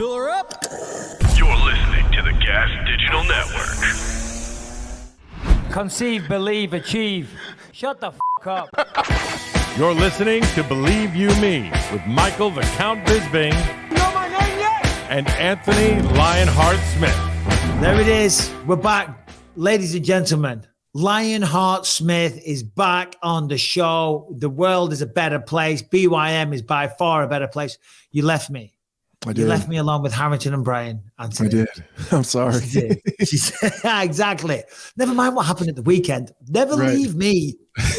Fill her up. You're listening to the Gas Digital Network. Conceive, believe, achieve. Shut the f*** up. You're listening to Believe You Me with Michael the Count Bisping. You know my name yet? And Anthony Lionheart Smith. There it is. We're back. Ladies and gentlemen, Lionheart Smith is back on the show. The world is a better place. BYM is by far a better place. You left me. I did. You left me alone with Harrington and Brian, Anthony. I did. I'm sorry. She said, exactly. Never mind what happened at the weekend. Never leave me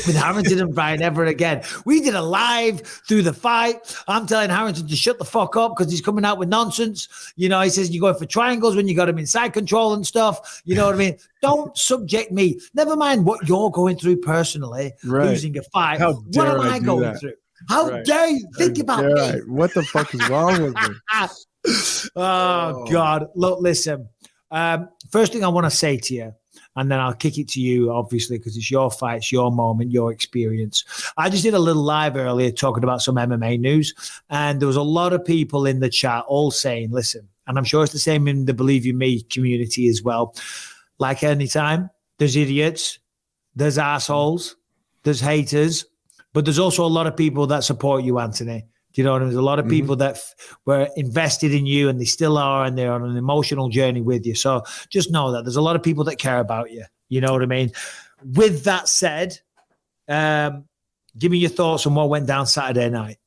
with Harrington and Brian ever again. We did a live through the fight. I'm telling Harrington to shut the fuck up because he's coming out with nonsense. You know, he says you're going for triangles when you got him in side control and stuff. You know what I mean? Don't subject me. Never mind what you're going through personally, losing a fight. What am I going through? How dare you think about me? What the fuck is wrong with me? Oh, God. Look, listen. First thing I want to say to you, and then I'll kick it to you, obviously, because it's your fight, it's your moment, your experience. I just did a little live earlier talking about some MMA news, and there was a lot of people in the chat all saying, listen, and I'm sure it's the same in the Believe You Me community as well. Like anytime, there's idiots, there's assholes, there's haters, but there's also a lot of people that support you, Anthony. Do you know what I mean? There's a lot of people that were invested in you, and they still are, and they're on an emotional journey with you. So just know that there's a lot of people that care about you. You know what I mean? With that said, give me your thoughts on what went down Saturday night.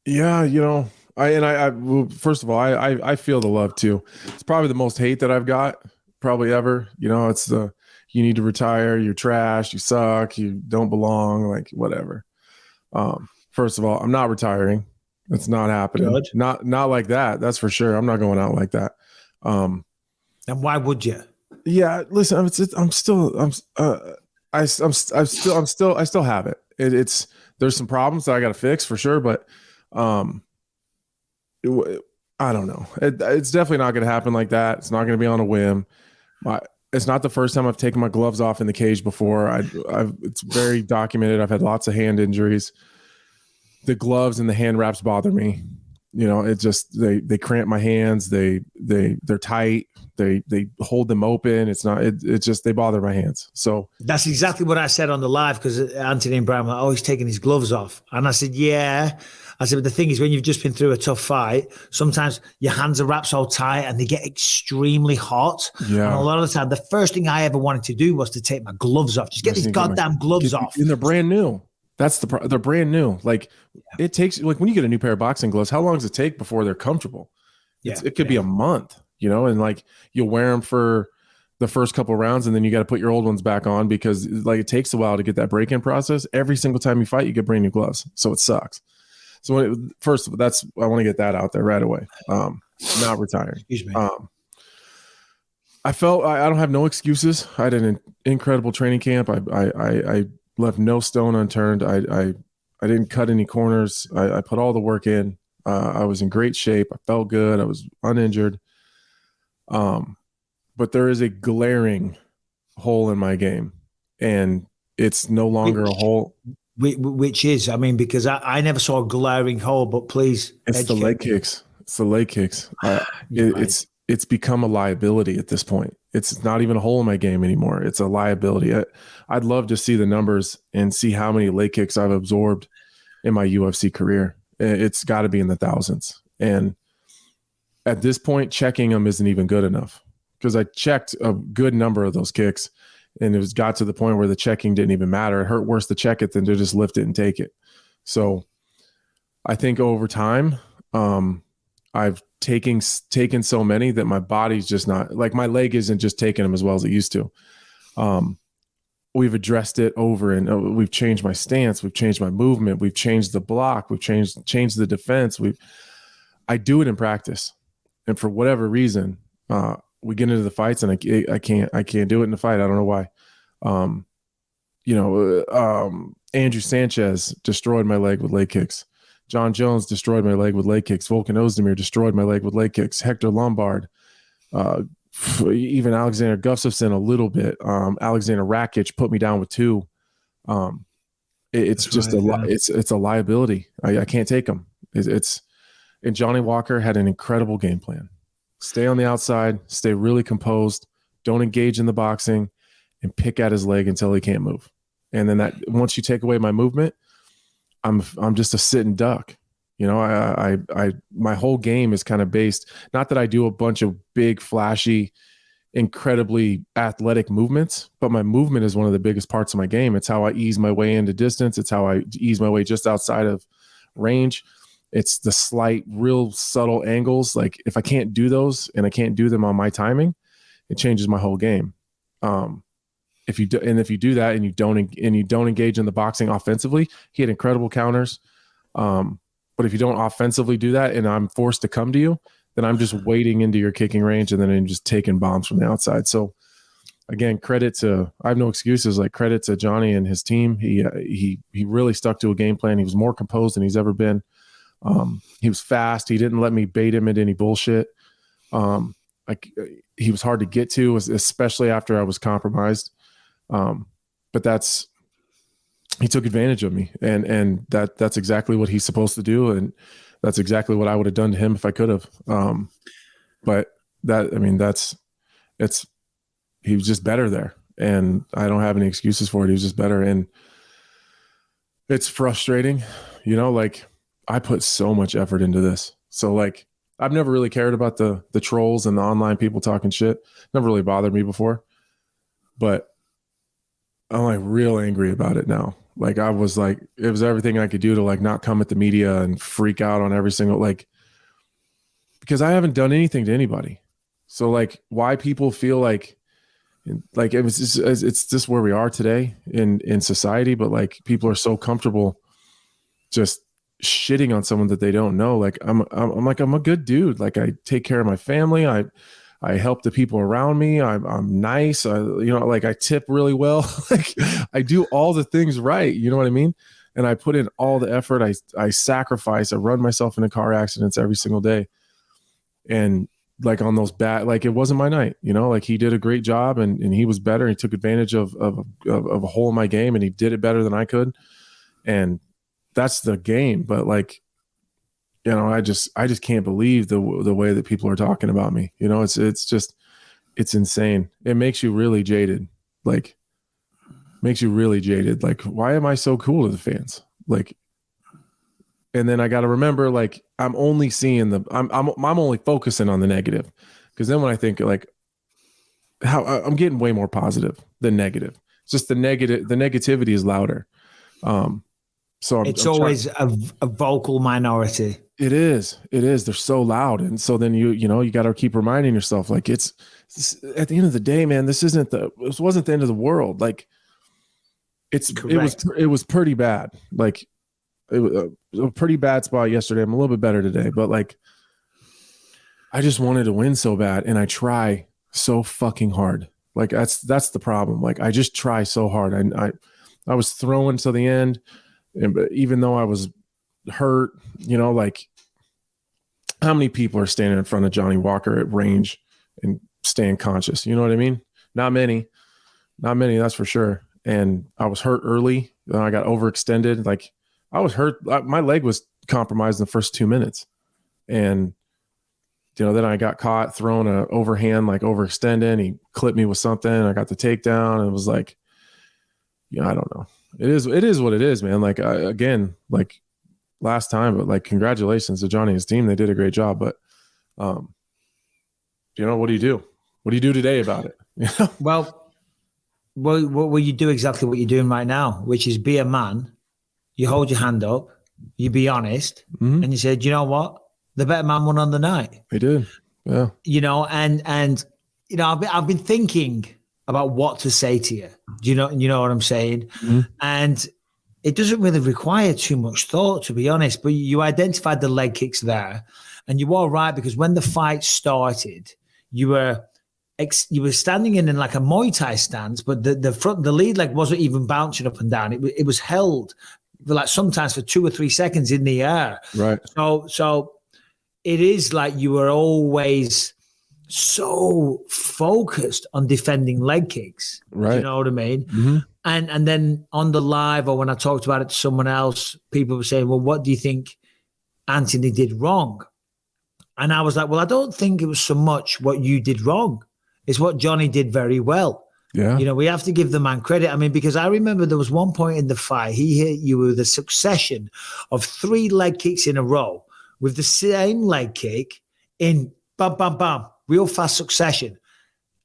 Yeah, you know, well, first of all, I feel the love too. It's probably the most hate that I've got probably ever. You know, it's you need to retire, you're trash, you suck, you don't belong, like whatever. First of all, I'm not retiring. It's not happening. Good. Not like that. That's for sure. I'm not going out like that. And why would you? Yeah, listen, I still have it. It's there's some problems that I got to fix for sure, but I don't know. It's definitely not going to happen like that. It's not going to be on a whim. It's not the first time I've taken my gloves off in the cage before. It's very documented. I've had lots of hand injuries. The gloves and the hand wraps bother me. You know, it just they cramp my hands. They're tight. They hold them open. It's not. It's just they bother my hands. So that's exactly what I said on the live because Anthony and Brian were always taking his gloves off, and I said, yeah. I said, but the thing is, when you've just been through a tough fight, sometimes your hands are wrapped so tight and they get extremely hot. Yeah. And a lot of the time, the first thing I ever wanted to do was to take my gloves off. Just get these goddamn gloves off. And they're brand new. That's they're brand new. Like it takes, like when you get a new pair of boxing gloves, how long does it take before they're comfortable? It could be a month, you know, and like you'll wear them for the first couple of rounds and then you got to put your old ones back on because like it takes a while to get that break-in process. Every single time you fight, you get brand new gloves. So it sucks. So I want to get that out there right away. Not retiring. Excuse me. I felt I don't have no excuses. I had an incredible training camp. I left no stone unturned. I didn't cut any corners. I put all the work in. I was in great shape. I felt good. I was uninjured. But there is a glaring hole in my game, and it's no longer a hole. Which is, I mean, because I never saw a glaring hole, but please. It's the leg kicks. It's the leg kicks. It's become a liability at this point. It's not even a hole in my game anymore. It's a liability. I'd love to see the numbers and see how many leg kicks I've absorbed in my UFC career. It's got to be in the thousands. And at this point, checking them isn't even good enough because I checked a good number of those kicks. And it got to the point where the checking didn't even matter. It hurt worse to check it than to just lift it and take it. So I think over time, I've taken so many that my body's just not, like my leg isn't just taking them as well as it used to. We've addressed it over and we've changed my stance. We've changed my movement. We've changed the block. We've changed the defense. I do it in practice. And for whatever reason, we get into the fights and I can't do it in the fight. I don't know why. Andrew Sanchez destroyed my leg with leg kicks. John Jones destroyed my leg with leg kicks. Volkan Ozdemir destroyed my leg with leg kicks. Hector Lombard, even Alexander Gustafsson a little bit. Alexander Rakic put me down with 2. It's just a liability. I can't take them. And Johnny Walker had an incredible game plan. Stay on the outside, stay really composed, don't engage in the boxing, and pick at his leg until he can't move. And then that once you take away my movement, I'm just a sitting duck. You know, I my whole game is kind of based, not that I do a bunch of big, flashy, incredibly athletic movements, but my movement is one of the biggest parts of my game. It's how I ease my way into distance. It's how I ease my way just outside of range. It's the slight, real subtle angles. Like if I can't do those and I can't do them on my timing, it changes my whole game. If you do that and you don't engage in the boxing offensively, he had incredible counters. But if you don't offensively do that and I'm forced to come to you, then I'm just wading into your kicking range and then I'm just taking bombs from the outside. So again, I have no excuses, like credit to Johnny and his team. He really stuck to a game plan. He was more composed than he's ever been. He was fast. He didn't let me bait him into any bullshit. He was hard to get to, especially after I was compromised. But he took advantage of me, and that's exactly what he's supposed to do. And that's exactly what I would have done to him if I could have. He was just better there, and I don't have any excuses for it. He was just better. And it's frustrating, you know, like I put so much effort into this. So like, I've never really cared about the trolls and the online people talking shit. Never really bothered me before, but I'm like real angry about it now. Like I was like, it was everything I could do to like not come at the media and freak out on every single, like, because I haven't done anything to anybody. So like why people feel like it's just where we are today in society, but like people are so comfortable just shitting on someone that they don't know. Like I'm a good dude. Like I take care of my family. I help the people around me. I'm nice. I tip really well. Like I do all the things right. You know what I mean? And I put in all the effort. I sacrifice. I run myself into car accidents every single day. And like on those bad, like it wasn't my night, you know, like he did a great job and he was better. He took advantage of a hole in my game and he did it better than I could. And that's the game. But like, you know, I just can't believe the way that people are talking about me. You know, it's insane. It makes you really jaded. Like, why am I so cool to the fans? Like, and then I got to remember, like, I'm only seeing I'm only focusing on the negative, because then when I think like how I'm getting way more positive than negative. It's just the negativity is louder. So it's always a vocal minority. It is. They're so loud. And so then you got to keep reminding yourself, like it's at the end of the day, man, this wasn't the end of the world. Like it was pretty bad. Like it was a pretty bad spot yesterday. I'm a little bit better today, but like, I just wanted to win so bad. And I try so fucking hard. Like that's the problem. Like I just try so hard. I was throwing to the end. And even though I was hurt, you know, like how many people are standing in front of Johnny Walker at range and staying conscious? You know what I mean? Not many, that's for sure. And I was hurt early. Then I got overextended. Like I was hurt. My leg was compromised in the first 2 minutes. And, you know, then I got caught throwing a overhand, like overextended. He clipped me with something. I got the takedown. And it was like, you know, I don't know. It is what it is, man. Like again, like last time, but like congratulations to Johnny and his team. They did a great job. But you know, what do you do? What do you do today about it? Well, you do exactly what you're doing right now, which is be a man. You hold your hand up, you be honest, and you said, you know what? The better man won on the night. He did. Yeah. You know, and you know, I've been thinking about what to say to you. Do you know what I'm saying? Mm-hmm. And it doesn't really require too much thought, to be honest, but you identified the leg kicks there, and you were right, because when the fight started, you were standing in like a Muay Thai stance, but the lead leg wasn't even bouncing up and down. It was held for like sometimes for 2 or 3 seconds in the air. Right. So it is like you were always so focused on defending leg kicks. Right. You know what I mean? Mm-hmm. And then on the live, or when I talked about it to someone else, people were saying, well, what do you think Anthony did wrong? And I was like, well, I don't think it was so much what you did wrong. It's what Johnny did very well. Yeah. You know, we have to give the man credit. I mean, because I remember there was one point in the fight, he hit you with a succession of 3 leg kicks in a row with the same leg kick in bam, bam, bam, real fast succession.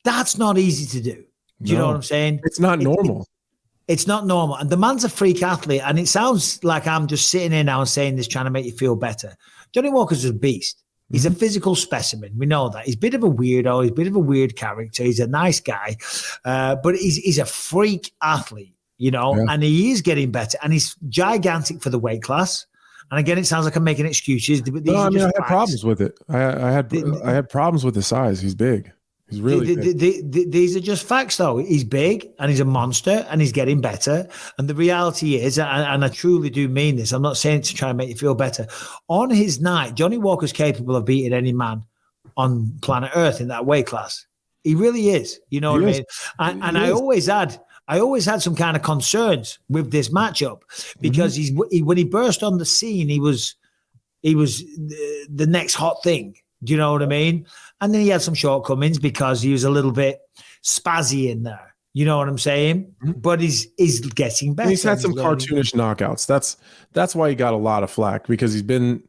That's not easy to do. Do you know what I'm saying? It's not normal. It's not normal. And the man's a freak athlete. And it sounds like I'm just sitting here now and saying this, trying to make you feel better. Johnny Walker's a beast. He's a physical specimen. We know that. He's a bit of a weirdo. He's a bit of a weird character. He's a nice guy. But he's a freak athlete, you know, and he is getting better. And he's gigantic for the weight class. And again, it sounds like I'm making excuses. But no, I mean, I had problems with it. I had problems with the size. He's big. He's really big. These are just facts, though. He's big and he's a monster and he's getting better. And the reality is, and I truly do mean this, I'm not saying it to try and make you feel better. On his night, Johnny Walker's capable of beating any man on planet Earth in that weight class. He really is. You know what I mean? And I always had some kind of concerns with this matchup because when he burst on the scene, he was the next hot thing. Do you know what I mean? And then he had some shortcomings because he was a little bit spazzy in there. You know what I'm saying? But he's getting better. And he's had some cartoonish knockouts. That's why he got a lot of flack because he's been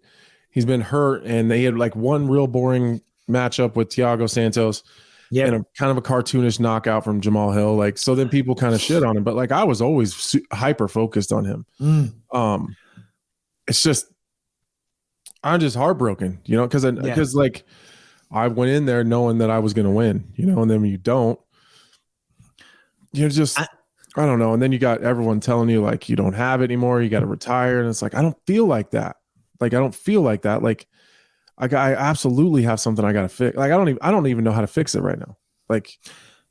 hurt, and they had like one real boring matchup with Thiago Santos and a kind of a cartoonish knockout from Jamal Hill. Like, so then people kind of shit on him. But like, I was always hyper focused on him. It's just, I'm just heartbroken, you know, because like I went in there knowing that I was going to win, you know, and then when you don't, you're just, I don't know. And then you got everyone telling you like, you don't have it anymore. You got to retire. And it's like, I don't feel like that. Like, I don't feel like that. Like I absolutely have something I got to fix. Like, I don't even know how to fix it right now. Like,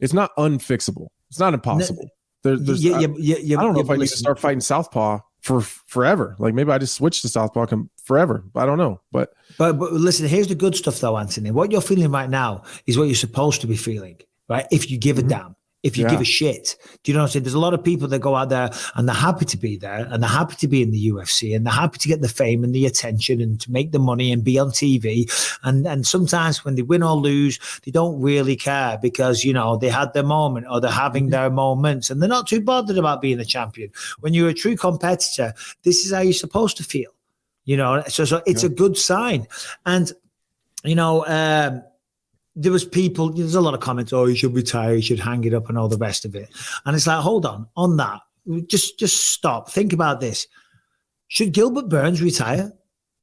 it's not unfixable. It's not impossible. I don't know if I need to start fighting Southpaw for forever. Like, maybe I just switch to Southpaw forever. I don't know. But listen, here's the good stuff though, Anthony. What you're feeling right now is what you're supposed to be feeling, right? If you give a damn, if you give a shit. Do you know what I'm saying? There's a lot of people that go out there and they're happy to be there and they're happy to be in the UFC and they're happy to get the fame and the attention and to make the money and be on TV. And sometimes when they win or lose, they don't really care because, you know, they had their moment or they're having their moments and they're not too bothered about being a champion. When you're a true competitor, this is how you're supposed to feel, you know? So it's a good sign. And, you know, there's a lot of comments, oh, you should retire, you should hang it up and all the rest of it. And it's like, hold on that. Just stop. Think about this. Should Gilbert Burns retire?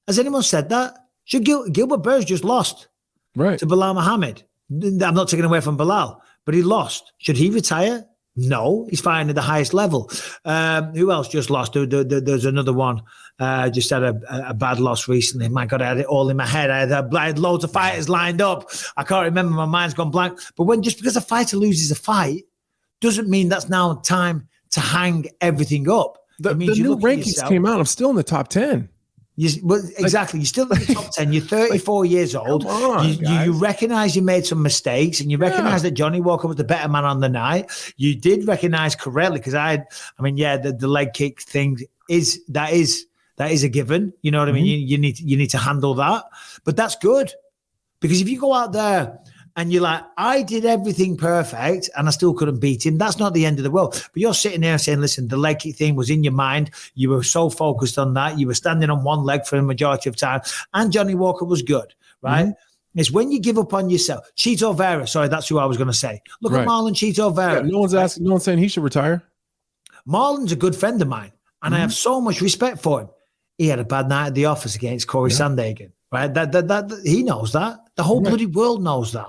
Has anyone said that? Should Gilbert Burns just lost to Bilal Muhammad? I'm not taking away from Bilal, but he lost. Should he retire? No, he's fighting at the highest level. Who else just lost? There's another one. Just had a bad loss recently. My God, I had it all in my head. I had loads of fighters lined up. I can't remember. My mind's gone blank. But just because a fighter loses a fight doesn't mean that's now time to hang everything up. The new rankings came out. I'm still in the top 10. Exactly. You're still in the top 10. You're 34 years old. You recognize you made some mistakes and you recognize that Johnny Walker was the better man on the night. You did recognize correctly because the leg kick thing is a given. You know what I mean? You need to handle that. But that's good because if you go out there and you're like, I did everything perfect and I still couldn't beat him, that's not the end of the world. But you're sitting there saying, listen, the leg kick thing was in your mind. You were so focused on that. You were standing on one leg for the majority of time. And Johnny Walker was good, right? It's when you give up on yourself. Chito Vera, sorry, that's who I was going to say. Look at Marlon Chito Vera. Yeah, no one's saying he should retire. Marlon's a good friend of mine and I have so much respect for him. He had a bad night at the office against Corey Sandhagen, right? That he knows that. The whole bloody world knows that.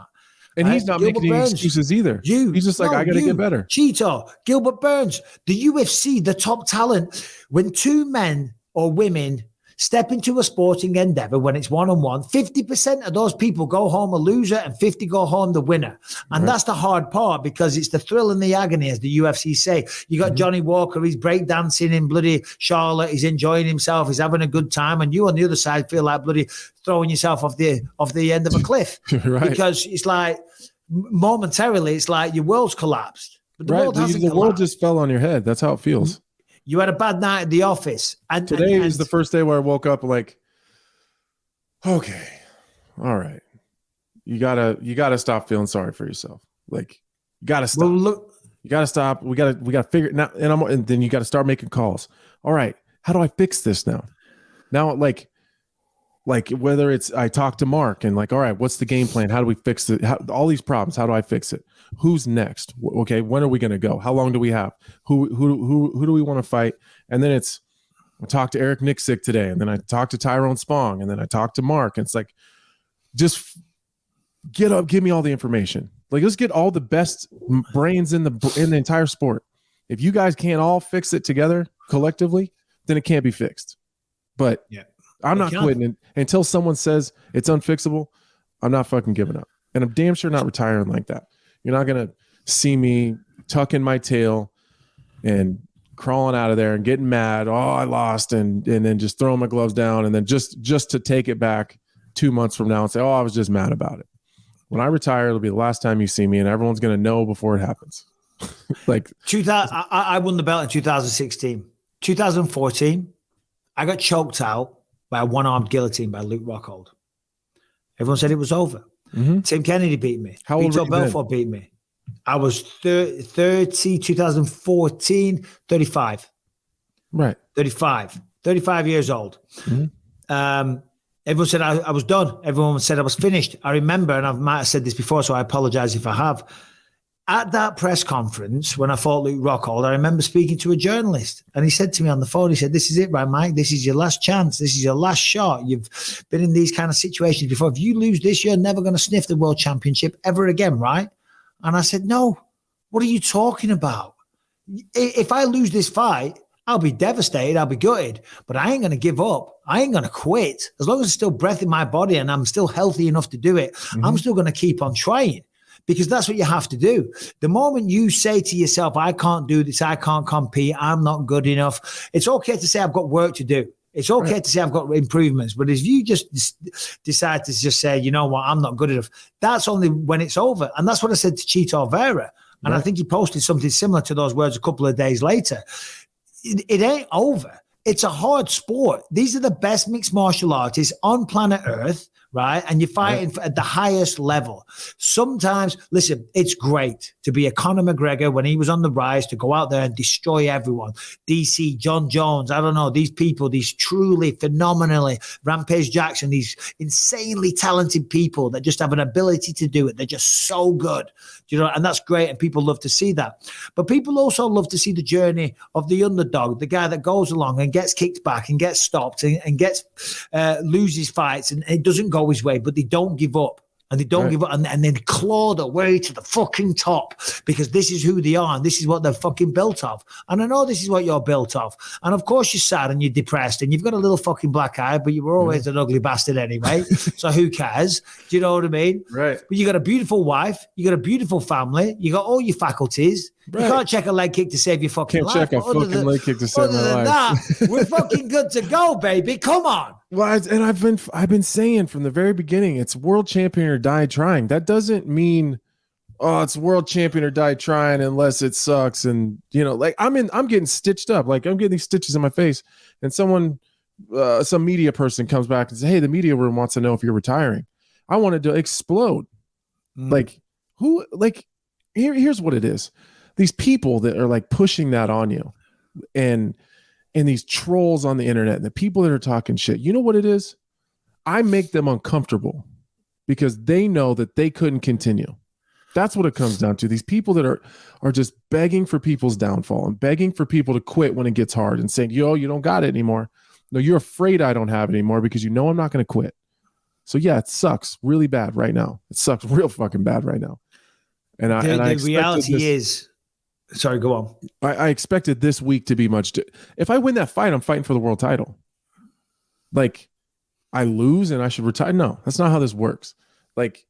And he's not making any excuses either. He's just like, I got to get better. Cheeto, Gilbert Burns, the UFC, the top talent. When two men or women step into a sporting endeavor, when it's one-on-one, 50% of those people go home a loser and 50 go home the winner. And that's the hard part because it's the thrill and the agony, as the UFC say. You got Johnny Walker, he's breakdancing in bloody Charlotte, he's enjoying himself, he's having a good time, and you on the other side feel like bloody throwing yourself off the end of a cliff. Because it's like, momentarily, it's like your world's collapsed. But the world just fell on your head. That's how it feels. You had a bad night at the office. And today is the first day where I woke up like, okay, all right. You gotta stop feeling sorry for yourself. Like, you gotta stop. Well, look, you gotta stop. We gotta figure it out. And then you gotta start making calls. All right, how do I fix this now? Now, like whether it's I talk to Mark and like, all right, what's the game plan? How do we fix it? All these problems. How do I fix it? Who's next? Okay, when are we gonna go? How long do we have? Who do we want to fight? And then I talked to Eric Nixick today, and then I talked to Tyrone Spong, and then I talked to Mark. And it's like, just get up, give me all the information. Like, let's get all the best brains in the entire sport. If you guys can't all fix it together collectively, then it can't be fixed. But yeah, I'm not quitting until someone says it's unfixable. I'm not fucking giving up, and I'm damn sure not retiring like that. You're not gonna see me tucking my tail and crawling out of there and getting mad. Oh, I lost, and then just throwing my gloves down, and then just to take it back 2 months from now and say, oh, I was just mad about it. When I retire, it'll be the last time you see me, and everyone's going to know before it happens. Like 2000, I won the belt in 2016. 2014, I got choked out by a one-armed guillotine by Luke Rockhold. Everyone said it was over. Mm-hmm. Tim Kennedy beat me. How old were you Belfort beat me. I was 30, 2014, 35. Right. 35 years old. Mm-hmm. Everyone said I was done. Everyone said I was finished. I remember, and I might have said this before, so I apologize if I have. At that press conference, when I fought Luke Rockhold, I remember speaking to a journalist, and he said to me on the phone, he said, this is it, right, Mike? This is your last chance. This is your last shot. You've been in these kind of situations before. If you lose this, you're never going to sniff the world championship ever again, right? And I said, no, what are you talking about? If I lose this fight, I'll be devastated. I'll be gutted, but I ain't going to give up. I ain't going to quit. As long as there's still breath in my body and I'm still healthy enough to do it, I'm still going to keep on trying, because that's what you have to do. The moment you say to yourself, I can't do this, I can't compete, I'm not good enough, it's okay to say I've got work to do. It's okay to say I've got improvements, but if you just decide to just say, you know what, I'm not good enough, that's only when it's over. And that's what I said to Chito Vera. And I think he posted something similar to those words a couple of days later. It ain't over. It's a hard sport. These are the best mixed martial artists on planet Earth, right? And you're fighting at the highest level. Sometimes, listen, it's great to be a Conor McGregor when he was on the rise, to go out there and destroy everyone. DC, John Jones, I don't know, these people, these truly phenomenally, Rampage Jackson, these insanely talented people that just have an ability to do it. They're just so good, you know, and that's great. And people love to see that. But people also love to see the journey of the underdog, the guy that goes along and gets kicked back and gets stopped and gets loses fights, and it doesn't go his way, but they don't give up. And they don't give up, and then claw their way to the fucking top, because this is who they are and this is what they're fucking built of. And I know this is what you're built of. And of course you're sad and you're depressed and you've got a little fucking black eye, but you were always an ugly bastard anyway. So who cares? Do you know what I mean? Right. But you got a beautiful wife, you got a beautiful family, you got all your faculties. Right. You can't check a leg kick to save your fucking life. Can't check a fucking leg kick to save my life. That, we're fucking good to go, baby. Come on. Well, I've been saying from the very beginning, it's world champion or die trying. That doesn't mean, oh, it's world champion or die trying unless it sucks. And you know, like I'm getting stitched up, like I'm getting these stitches in my face, and some media person comes back and says, "Hey, the media room wants to know if you're retiring." I wanted to explode. Like who? Like here's what it is. These people that are like pushing that on you, and these trolls on the internet, and the people that are talking shit, you know what it is? I make them uncomfortable because they know that they couldn't continue. That's what it comes down to. These people that are just begging for people's downfall and begging for people to quit when it gets hard and saying, yo, you don't got it anymore. No, you're afraid I don't have it anymore because you know I'm not going to quit. So yeah, it sucks really bad right now. It sucks real fucking bad right now. And the reality is, sorry, go on. I expected this week to be if I win that fight, I'm fighting for the world title. Like, I lose and I should retire. No, that's not how this works. Like,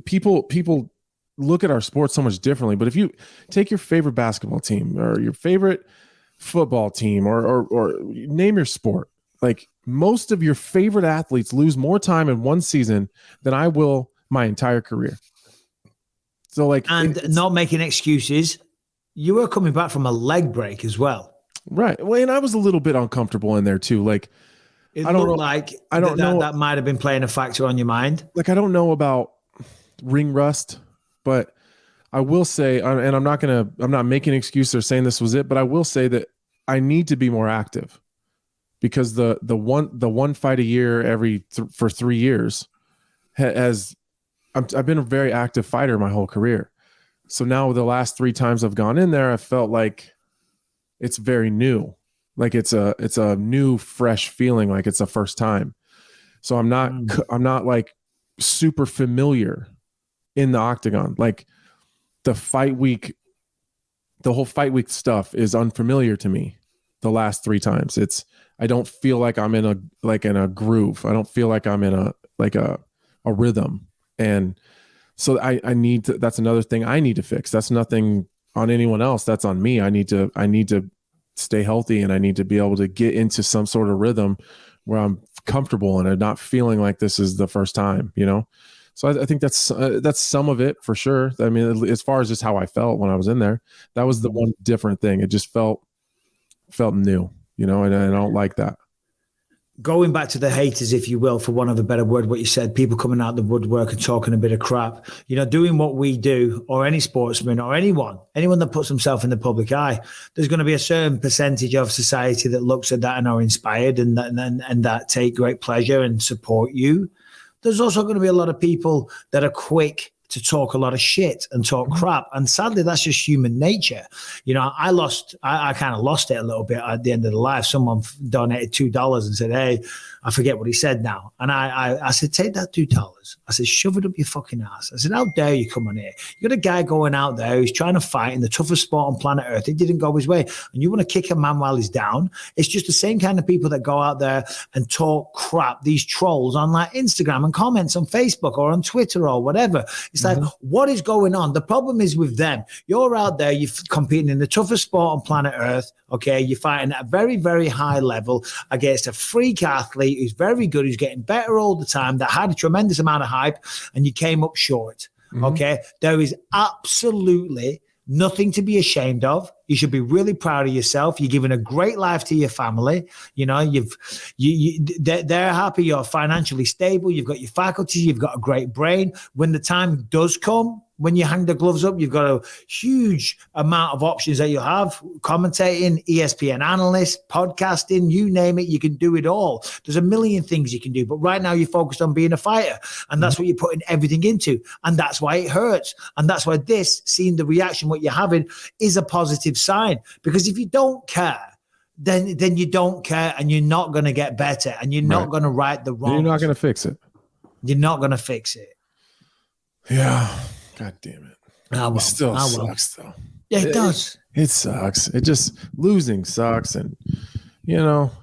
people look at our sport so much differently. But if you take your favorite basketball team or your favorite football team or name your sport, like most of your favorite athletes lose more time in one season than I will my entire career. So like, and not making excuses. You were coming back from a leg break as well. Right. Well, and I was a little bit uncomfortable in there too. Like It I don't looked know. like I don't know. that might have been playing a factor on your mind. Like, I don't know about ring rust, but I will say, and I'm not making an excuse or saying this was it, but I will say that I need to be more active, because the one fight a year for 3 years I've been a very active fighter my whole career. So now the last 3 times I've gone in there, I felt like it's very new. Like it's a new, fresh feeling, like it's the first time. So I'm not like super familiar in the octagon. Like the whole fight week stuff is unfamiliar to me. The last 3 times, I don't feel like I'm in a groove. I don't feel like I'm in a rhythm. And so I need to, that's another thing I need to fix. That's nothing on anyone else. That's on me. I need to stay healthy, and I need to be able to get into some sort of rhythm where I'm comfortable and I'm not feeling like this is the first time, So I think that's some of it for sure. I mean, as far as just how I felt when I was in there, that was the one different thing. It just felt new, and I don't like that. Going back to the haters, if you will, for want of a better word, what you said, people coming out the woodwork and talking a bit of crap, doing what we do, or any sportsman or anyone that puts himself in the public eye, there's going to be a certain percentage of society that looks at that and are inspired and that take great pleasure and support you. There's also going to be a lot of people that are quick to talk a lot of shit and talk crap. And sadly, that's just human nature. I kind of lost it a little bit at the end of the life. Someone donated $2 and said, hey, I forget what he said now. And I said, take that $2. I said, shove it up your fucking ass. I said, how dare you come on here? You got a guy going out there who's trying to fight in the toughest sport on planet Earth. It didn't go his way. And you want to kick a man while he's down? It's just the same kind of people that go out there and talk crap, these trolls on like Instagram and comments on Facebook or on Twitter or whatever. It's like, what is going on? The problem is with them. You're out there, you're competing in the toughest sport on planet Earth. Okay, you're fighting at a very, very high level against a freak athlete who's very good, who's getting better all the time, that had a tremendous amount of hype, and you came up short. Okay, there is absolutely nothing to be ashamed of. You should be really proud of yourself. You're giving a great life to your family. They're happy. You're financially stable. You've got your faculties. You've got a great brain. When the time does come, when you hang the gloves up, you've got a huge amount of options that you have. Commentating, ESPN analyst, podcasting, you name it, you can do it all. There's a million things you can do. But right now you're focused on being a fighter. And that's what you're putting everything into. And that's why it hurts. And that's why seeing the reaction, what you're having, is a positive sign. Because if you don't care, then you don't care, and you're not going to get better, and you're not going to right the wrongs. You're not going to fix it. You're not going to fix it. Yeah. God damn it. It still sucks, though. Yeah, it does. It sucks. It just, losing sucks. And, it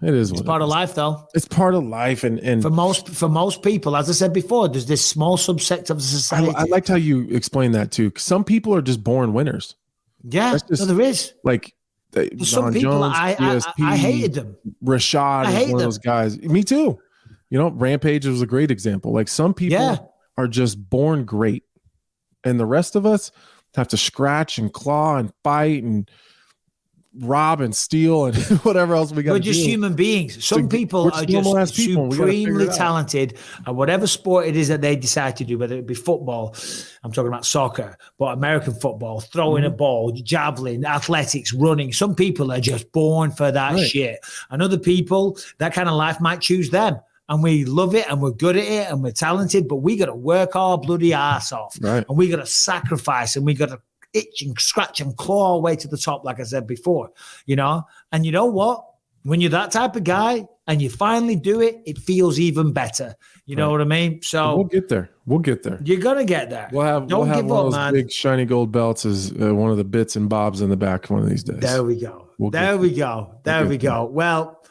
is what it's part of life, though. It's part of life. And for most people, as I said before, there's this small subsect of the society. I liked how you explained that, too. Some people are just born winners. Yeah, there is. Like, some people, Jones, I hated them. Rashad is one of those guys. Me too. Rampage was a great example. Like, some people are just born great. And the rest of us have to scratch and claw and fight and rob and steal and whatever else we got to do. We're just human beings. Some people are just supremely talented at whatever sport it is that they decide to do, whether it be football, I'm talking about soccer, but American football, throwing a ball, javelin, athletics, running. Some people are just born for that shit. And other people, that kind of life might choose them. And we love it, and we're good at it, and we're talented, but we got to work our bloody ass off. Right. And we got to sacrifice, and we got to itch and scratch and claw our way to the top, like I said before, And you know what? When you're that type of guy and you finally do it, it feels even better. You know what I mean? So we'll get there. You're going to get there. We'll have one of those big shiny gold belts as one of the bits and bobs in the back one of these days. There we go. There we go. Well,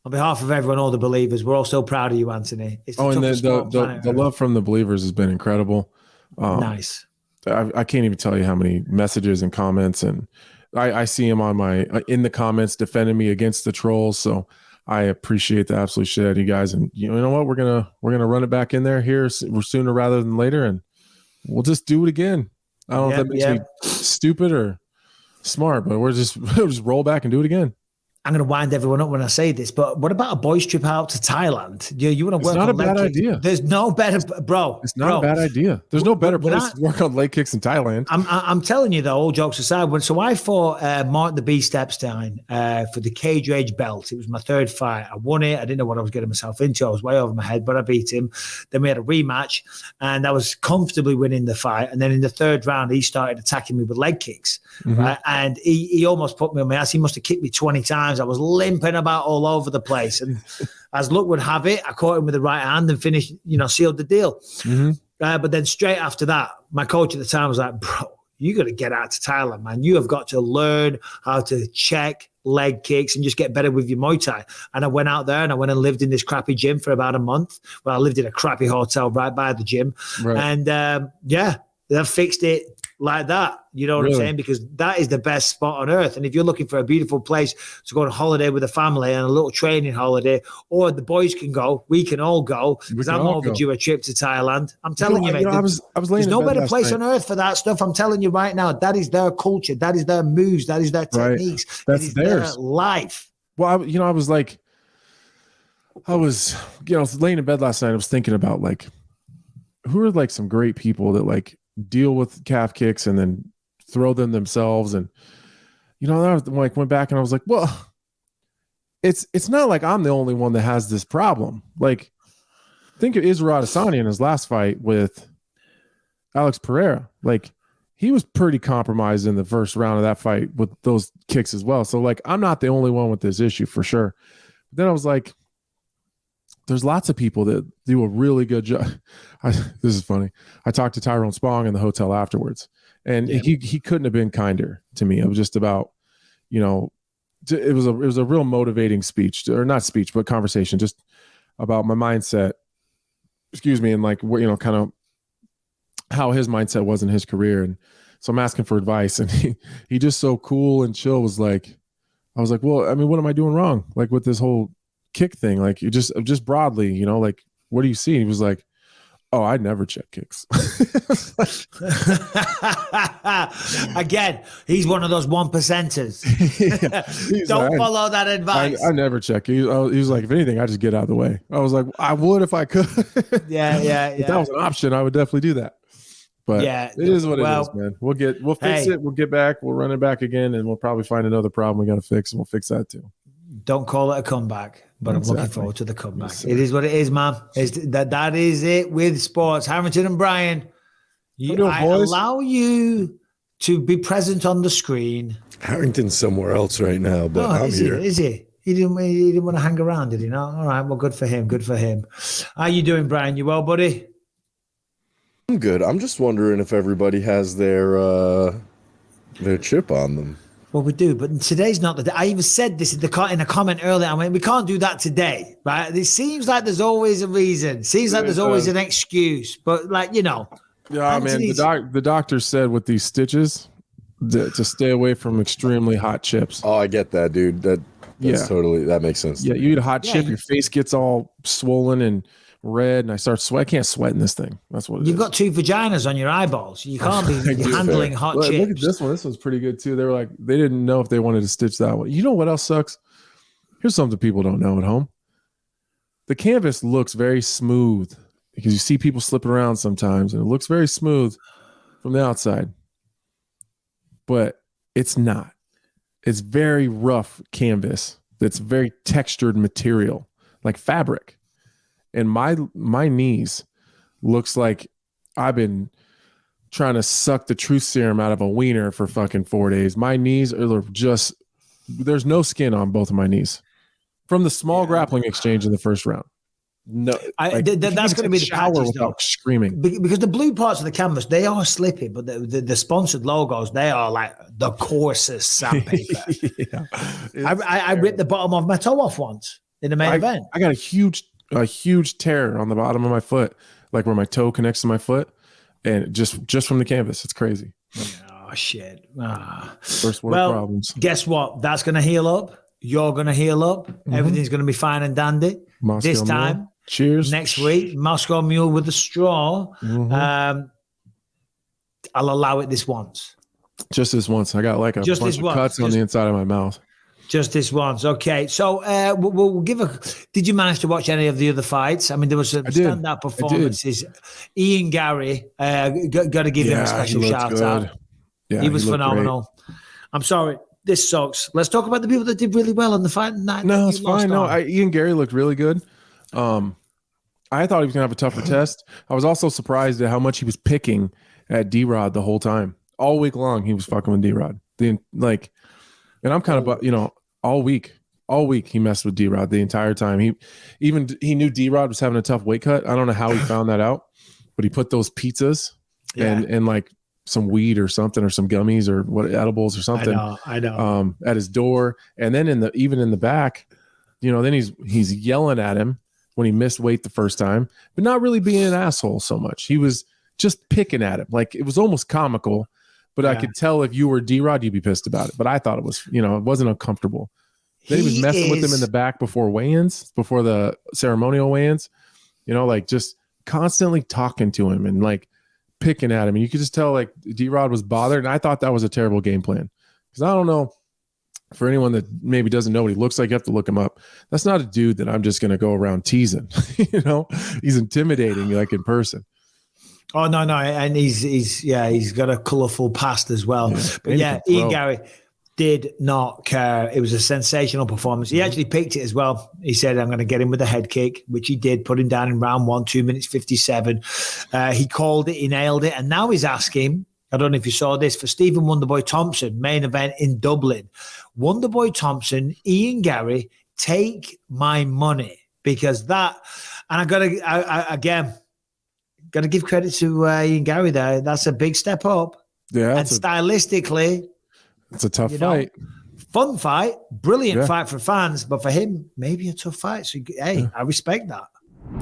on behalf of everyone, all the believers, we're all so proud of you, Anthony. It's and the love from the believers has been incredible. Nice. I can't even tell you how many messages and comments, and I see them on in the comments defending me against the trolls. So I appreciate the absolute shit out of you guys. And you know what? We're gonna run it back in there here sooner rather than later, and we'll just do it again. I don't know if that makes me stupid or smart, but we'll just roll back and do it again. I'm going to wind everyone up when I say this, but what about a boys trip out to Thailand? You want to work on leg kicks? It's not a bad idea. There's no better, bro. It's not a bad idea. There's no better place to work on leg kicks in Thailand. I'm telling you, though, all jokes aside, so I fought Mark the Beast Epstein for the cage rage belt. It was my third fight. I won it. I didn't know what I was getting myself into. I was way over my head, but I beat him. Then we had a rematch, and I was comfortably winning the fight. And then in the third round, he started attacking me with leg kicks, right? And he almost put me on my ass. He must have kicked me 20 times. I was limping about all over the place. And as luck would have it, I caught him with the right hand and finished, sealed the deal. But then straight after that, my coach at the time was like, bro, you got to get out to Thailand, man. You have got to learn how to check leg kicks and just get better with your Muay Thai. And I went out there and I went and lived in this crappy gym for about a month. Well, I lived in a crappy hotel right by the gym. Right. And they fixed it like that. You know what I'm saying? Because that is the best spot on earth. And if you're looking for a beautiful place to go on holiday with a family and a little training holiday, or the boys can go, we can all go, because I'm overdue a trip to Thailand. I'm telling you, mate, I was there's no better place on earth for that stuff. I'm telling you right now, that is their culture. That is their moves. That is their techniques. Right. That's their life. Well, I was laying in bed last night. I was thinking about who are some great people that deal with calf kicks and then throw them themselves. And, I went back and I was like, well, it's not like I'm the only one that has this problem. Think of Israel Adesanya in his last fight with Alex Pereira. He was pretty compromised in the first round of that fight with those kicks as well. So I'm not the only one with this issue for sure. But then I was like, there's lots of people that do a really good job. This is funny. I talked to Tyrone Spong in the hotel afterwards, and he couldn't have been kinder to me. It was just about, it was a real motivating speech, or not speech, but conversation, just about my mindset. Excuse me, and kind of how his mindset was in his career. And so I'm asking for advice, and he just so cool and chill was like, I was like, well, I mean, what am I doing wrong? With this whole kick thing, you just broadly, what do you see? And he was like, oh, I never check kicks. Again, he's one of those 1%ers. Don't follow that advice. I never check. He was like, if anything, I just get out of the way. I was like, I would if I could. Yeah. If that was an option, I would definitely do that. But it is what it is, man. We'll fix it. We'll get back. We'll run it back again, and we'll probably find another problem we got to fix, and we'll fix that too. Don't call it a comeback, but exactly. I'm looking forward to the comeback. Yes, it is what it is, man. That is it with sports. Harrington and Brian, I allow you to be present on the screen. Harrington's somewhere else right now, but I'm here. Is he? He didn't want to hang around, did he? No? All right, well, good for him. Good for him. How you doing, Brian? You well, buddy? I'm good. I'm just wondering if everybody has their chip on them. Well, we do, but today's not the day. I even said this in a comment earlier. I mean, we can't do that today, right? It seems like there's always a reason. Seems like there's always an excuse, but Yeah, Anthony's... man. The doctor said with these stitches to stay away from extremely hot chips. Oh, I get that, dude. That's totally, that makes sense. Yeah, you eat a hot chip, your face gets all swollen and red, and I start sweat. I can't sweat in this thing. That's what you've got. 2 vaginas on your eyeballs. You can't be handling hot chips. Look at this one. This one's pretty good too. They were like, they didn't know if they wanted to stitch that one. You know what else sucks? Here's something people don't know at home. The canvas looks very smooth because you see people slipping around sometimes, and it looks very smooth from the outside, but it's not. It's very rough canvas. That's very textured material, like fabric. And my knees looks like I've been trying to suck the truth serum out of a wiener for fucking 4 days. My knees are just, there's no skin on both of my knees from the small grappling exchange in the first round. No, that's going to be the shower patches, without screaming. Because the blue parts of the canvas, they are slippy, but the sponsored logos, they are like the coarsest sandpaper. I ripped the bottom of my toe off once in the main event. I got a huge tear on the bottom of my foot, like where my toe connects to my foot, and just from the canvas. It's crazy. Oh shit. First world problems. Guess what? That's going to heal up. You're going to heal up. Mm-hmm. Everything's going to be fine and dandy. Moscow this time. Mule. Cheers. Next week, Moscow Mule with a straw. Mm-hmm. I'll allow it this once. Just this once. I got like a bunch of cuts on the inside of my mouth. Just this once. Okay. So we'll give a. Did you manage to watch any of the other fights? I mean, there was some standout performances. Ian Garry, got to give him a special shout out. Yeah, he was phenomenal. Great. I'm sorry. This sucks. Let's talk about the people that did really well on the fight night. No, it's fine. No, Ian Garry looked really good. I thought he was going to have a tougher test. I was also surprised at how much he was picking at D-Rod the whole time. All week long, he was fucking with D-Rod. And I'm kind of, all week he messed with D-Rod the entire time. He knew D-Rod was having a tough weight cut. I don't know how he found that out, but he put those pizzas and like some weed or something or some gummies or edibles or something. I know. At his door, and then even in the back, then he's yelling at him when he missed weight the first time, but not really being an asshole so much. He was just picking at him. Like, it was almost comical, but I could tell if you were D-Rod, you'd be pissed about it. But I thought it was, it wasn't uncomfortable. Then he was messing with him in the back before weigh-ins, before the ceremonial weigh-ins, just constantly talking to him and like picking at him. And you could just tell like D-Rod was bothered. And I thought that was a terrible game plan, because I don't know, for anyone that maybe doesn't know what he looks like, you have to look him up. That's not a dude that I'm just going to go around teasing. He's intimidating, like, in person. Oh, no. And he's got a colorful past as well. Yeah. But Ian Garry did not care. It was a sensational performance. He actually picked it as well. He said, I'm going to get him with a head kick, which he did, put him down in round 1, 2 minutes 57. He called it, he nailed it. And now he's asking, I don't know if you saw this, for Stephen Wonderboy Thompson, main event in Dublin. Wonderboy Thompson, Ian Garry, take my money, because that, and I got to give credit to Ian Garry there. That's a big step up. Yeah. And stylistically, it's a tough fight. Fun fight, brilliant fight for fans, but for him, maybe a tough fight. So, I respect that.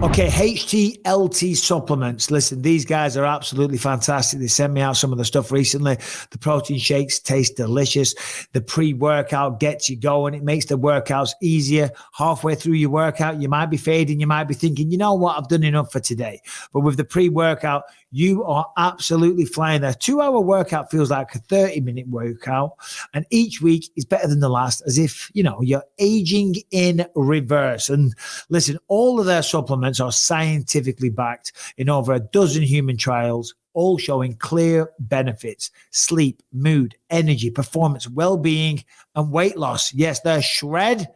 Okay, HTLT supplements. Listen, these guys are absolutely fantastic. They sent me out some of the stuff recently. The protein shakes taste delicious. The pre-workout gets you going. It makes the workouts easier. Halfway through your workout, you might be fading. You might be thinking, you know what, I've done enough for today. But with the pre-workout, you are absolutely flying there. 2-hour workout feels like a 30-minute workout. And each week is better than the last, as if, you're aging in reverse. And listen, all of their supplements are scientifically backed in over a dozen human trials, all showing clear benefits: sleep, mood, energy, performance, well-being, and weight loss. Yes, they're shred.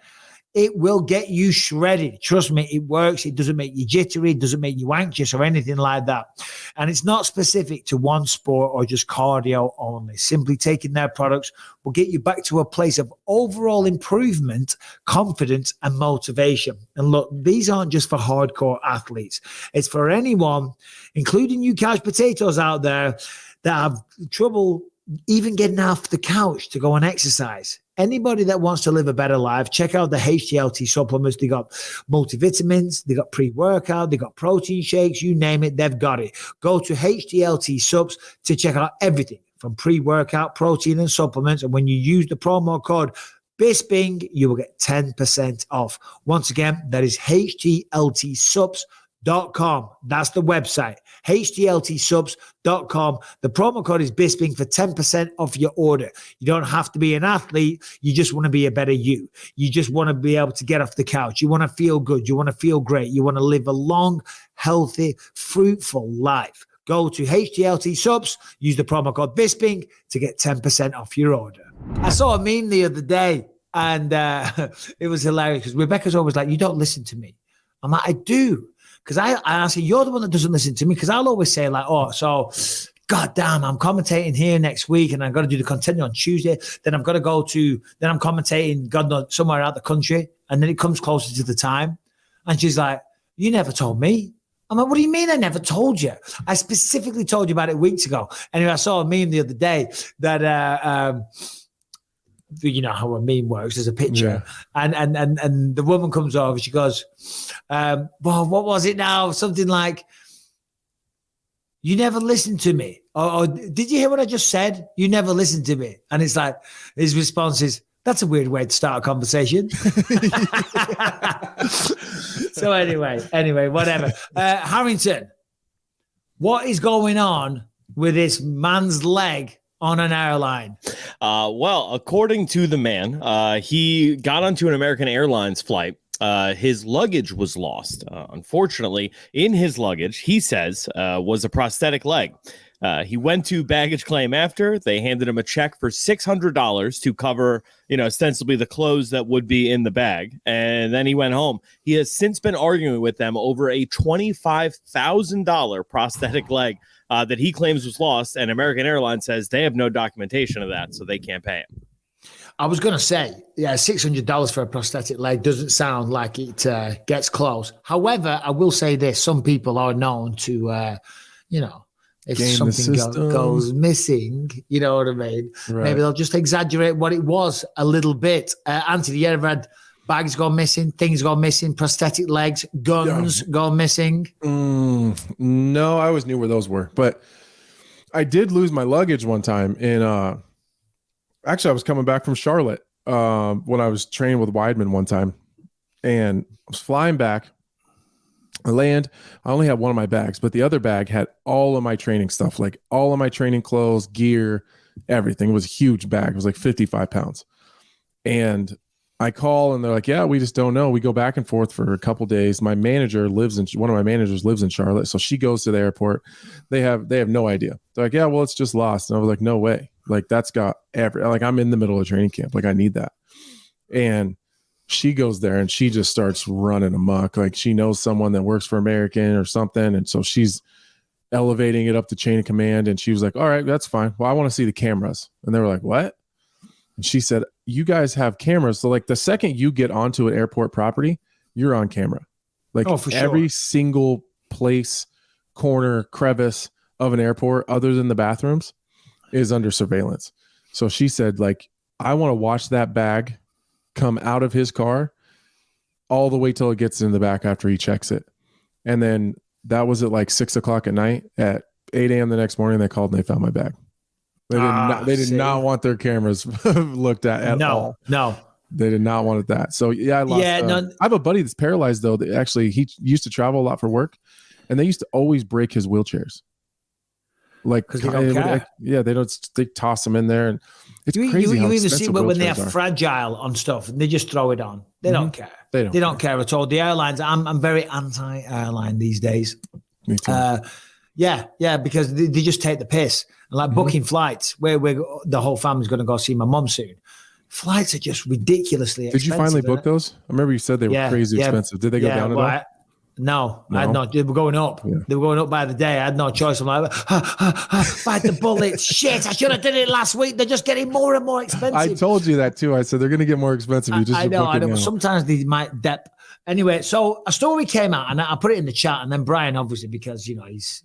It will get you shredded. Trust me, it works. It doesn't make you jittery. It doesn't make you anxious or anything like that. And it's not specific to one sport or just cardio only. Simply taking their products will get you back to a place of overall improvement, confidence, and motivation. And look, these aren't just for hardcore athletes. It's for anyone, including you couch potatoes out there, that have trouble even getting off the couch to go and exercise. Anybody that wants to live a better life, check out the HTLT supplements. They got multivitamins, they got pre-workout, they got protein shakes, you name it, they've got it. Go to HTLT Subs to check out everything from pre-workout, protein, and supplements. And when you use the promo code Bisping, you will get 10% off. Once again, that is HTLTSubs.com. That's the website, HTLTSubs.com. The promo code is Bisping for 10% off your order. You don't have to be an athlete. You just want to be a better you. You just want to be able to get off the couch. You want to feel good. You want to feel great. You want to live a long, healthy, fruitful life. Go to HTLT Subs, use the promo code Bisping to get 10% off your order. I saw a meme the other day, and it was hilarious because Rebecca's always like, you don't listen to me. I'm like, I do. Because I say, you're the one that doesn't listen to me, because I'll always say like, oh, so God damn, I'm commentating here next week and I've got to do the content on Tuesday. Then I've got to then I'm commentating, God knows, somewhere out the country. And then it comes closer to the time. And she's like, you never told me. I'm like, what do you mean I never told you? I specifically told you about it weeks ago. Anyway, I saw a meme the other day that, you know how a meme works. There's a picture, and the woman comes over. She goes, "Well, what was it now? Something like, you never listened to me, or did you hear what I just said? You never listened to me." And it's like his response is, "That's a weird way to start a conversation." So anyway, whatever. Harrington, what is going on with this man's leg on an airline? Well, according to the man, he got onto an American Airlines flight. His luggage was lost. Unfortunately, in his luggage, he says, was a prosthetic leg. He went to baggage claim after. They handed him a check for $600 to cover, ostensibly the clothes that would be in the bag. And then he went home. He has since been arguing with them over a $25,000 prosthetic leg that he claims was lost. And American Airlines says they have no documentation of that, so they can't pay him. I was going to say, yeah, $600 for a prosthetic leg doesn't sound like it gets close. However, I will say this. Some people are known to, if Game something goes missing, you know what I mean? Right. Maybe they'll just exaggerate what it was a little bit. Anthony, you ever had bags go missing, things go missing, prosthetic legs, guns go missing? No, I always knew where those were. But I did lose my luggage one time in actually, I was coming back from Charlotte when I was training with Weidman one time, and I was flying back. I land. I only had one of my bags, but the other bag had all of my training stuff, like all of my training clothes, gear, everything. It was a huge bag. It was like 55 pounds. And I call, and they're like, "Yeah, we just don't know." We go back and forth for a couple days. My manager one of my managers lives in Charlotte, so she goes to the airport. They have no idea. They're like, "Yeah, well, it's just lost." And I was like, "No way." Like, that's got I'm in the middle of training camp. Like, I need that. And she goes there and she just starts running amok. Like, she knows someone that works for American or something. And so she's elevating it up the chain of command. And she was like, "All right, that's fine. Well, I want to see the cameras." And they were like, "What?" And she said, "You guys have cameras. So like the second you get onto an airport property, you're on camera. Like, every single place, corner, crevice of an airport other than the bathrooms is under surveillance." So she said, like, "I want to watch that bag come out of his car all the way till it gets in the back after he checks it." And then that was at like 6:00 at night. At 8 a.m. the next morning, they called and they found my bag. They did not want their cameras looked at all. No, they did not want that. So yeah, I lost. I have a buddy that's paralyzed though. That actually, he used to travel a lot for work, and they used to always break his wheelchairs. Like, because they don't care. They toss them in there, and it's crazy. You even see when they're fragile on stuff, and they just throw it on. They don't care. They don't care at all. The airlines, I'm very anti-airline these days. Me too. Because they just take the piss. Like booking flights, where the whole family's going to go see my mum soon. Flights are just ridiculously expensive. Did you finally book those? I remember you said they were crazy expensive. Did they go down at all? No, I had no. They were going up. Yeah. They were going up by the day. I had no choice. I'm like, bite the bullet. Shit, I should have done it last week. They're just getting more and more expensive. I told you that too. I said they're going to get more expensive. I know. Sometimes they might dep. Anyway, so a story came out, and I put it in the chat, and then Brian, obviously, because he's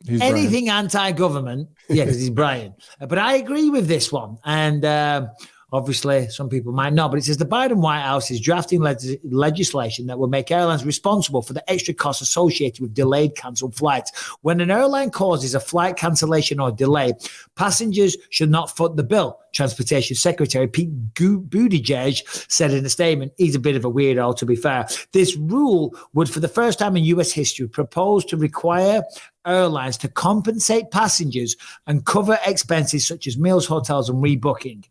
anything Brian. Anti-government, because he's Brian. But I agree with this one, and obviously some people might not. But it says the Biden White House is drafting legislation that will make airlines responsible for the extra costs associated with delayed, cancelled flights. When an airline causes a flight cancellation or delay, passengers should not foot the bill. Transportation Secretary Pete Buttigieg said in a statement. He's a bit of a weirdo, to be fair. This rule would, for the first time in U.S. history, propose to require airlines to compensate passengers and cover expenses such as meals, hotels, and rebooking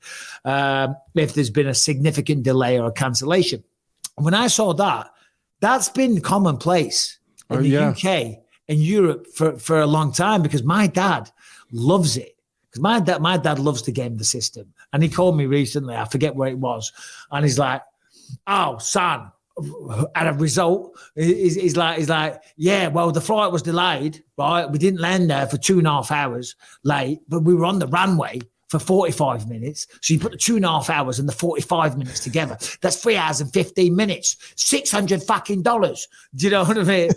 if there's been a significant delay or a cancellation. When I saw that, that's been commonplace in the UK and Europe for a long time, because my dad loves it. Because my dad loves to game the system. And he called me recently, I forget where it was, and he's like, "Oh, son," at a result, he's like, "Yeah, well, the flight was delayed, right? We didn't land there for 2.5 hours late, but we were on the runway for 45 minutes. So you put the 2.5 hours and the 45 minutes together. That's 3 hours and 15 minutes. $600. Do you know what I mean?"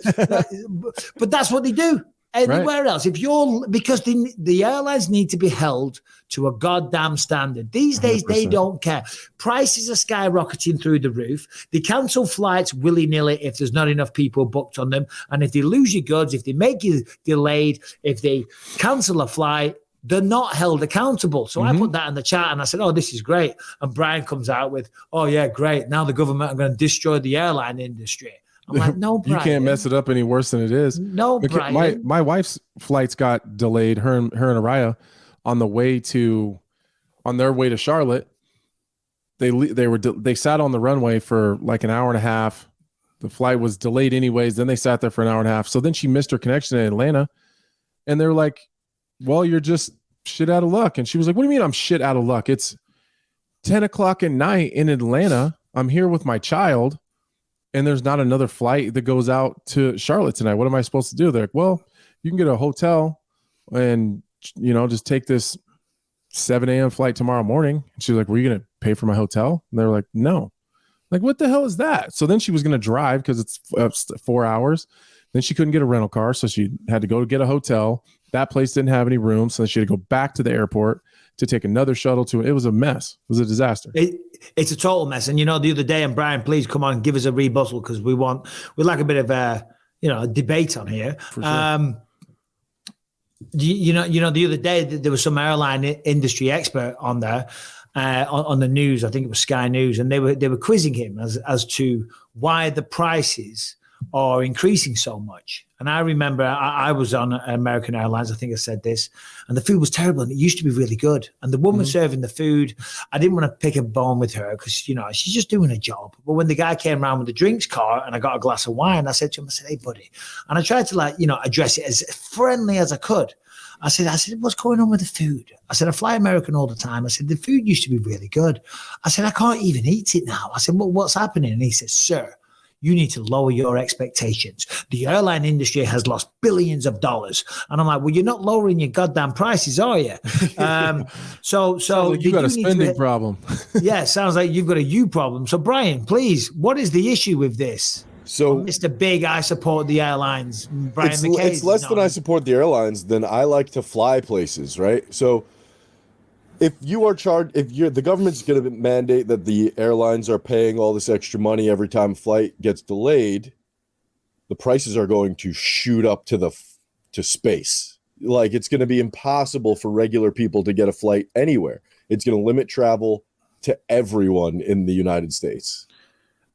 But that's what they do. Anywhere else, because the airlines need to be held to a goddamn standard. These days, 100%. They don't care. Prices are skyrocketing through the roof. They cancel flights willy-nilly if there's not enough people booked on them. And if they lose your goods, if they make you delayed, if they cancel a flight, they're not held accountable. So I put that in the chat and I said, "Oh, this is great." And Brian comes out with, "Oh, yeah, great. Now the government are going to destroy the airline industry." I'm like, "No, Brian. You can't mess it up any worse than it is." No, Brian. My wife's flights got delayed, her and Araya, on their way to Charlotte. They sat on the runway for like an hour and a half. The flight was delayed anyways. Then they sat there for an hour and a half. So then she missed her connection in Atlanta. And they're like, well, you're just shit out of luck. And she was like, what do you mean I'm shit out of luck? It's 10 o'clock at night in Atlanta. I'm here with my child. And there's not another flight that goes out to Charlotte tonight. What am I supposed to do? They're like, well, you can get a hotel and, just take this 7 a.m. flight tomorrow morning. And she was like, were you going to pay for my hotel? And they were like, no. Like, what the hell is that? So then she was going to drive because it's 4 hours. Then she couldn't get a rental car. So she had to go to get a hotel. That place didn't have any rooms. So she had to go back to the airport to take another shuttle to it. It was a mess. It was a disaster. It's a total mess. And, the other day, and Brian, please come on, give us a rebuttal because we'd like a bit of a debate on here. For sure. The other day there was some airline industry expert on there on the news. I think it was Sky News, and they were quizzing him as to why the prices are increasing so much. And I remember I was on American Airlines. I think I said this, and the food was terrible, and it used to be really good. And the woman serving the food, I didn't want to pick a bone with her because she's just doing a job. But when the guy came around with the drinks cart and I got a glass of wine, I said to him, hey buddy, and I tried to address it as friendly as I could. I said, what's going on with the food? I said, I fly American all the time. I said, the food used to be really good. I said, I can't even eat it now. I said, well, what's happening? And he said, sir, you need to lower your expectations. The airline industry has lost billions of dollars. And I'm like, well, you're not lowering your goddamn prices, are you? So you got a spending problem. Yeah, sounds like you've got a you problem. So Brian, please, what is the issue with this? So, Mr. Big, I support the airlines. Brian McKay. It's less than I support the airlines. Then I like to fly places, right? So, if you are charged, the government's going to mandate that the airlines are paying all this extra money every time a flight gets delayed, the prices are going to shoot up to space. Like, it's going to be impossible for regular people to get a flight anywhere. It's going to limit travel to everyone in the United States.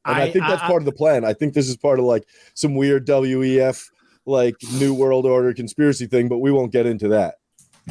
And I think that's part of the plan. I think this is part of like some weird WEF, like New World Order conspiracy thing, but we won't get into that.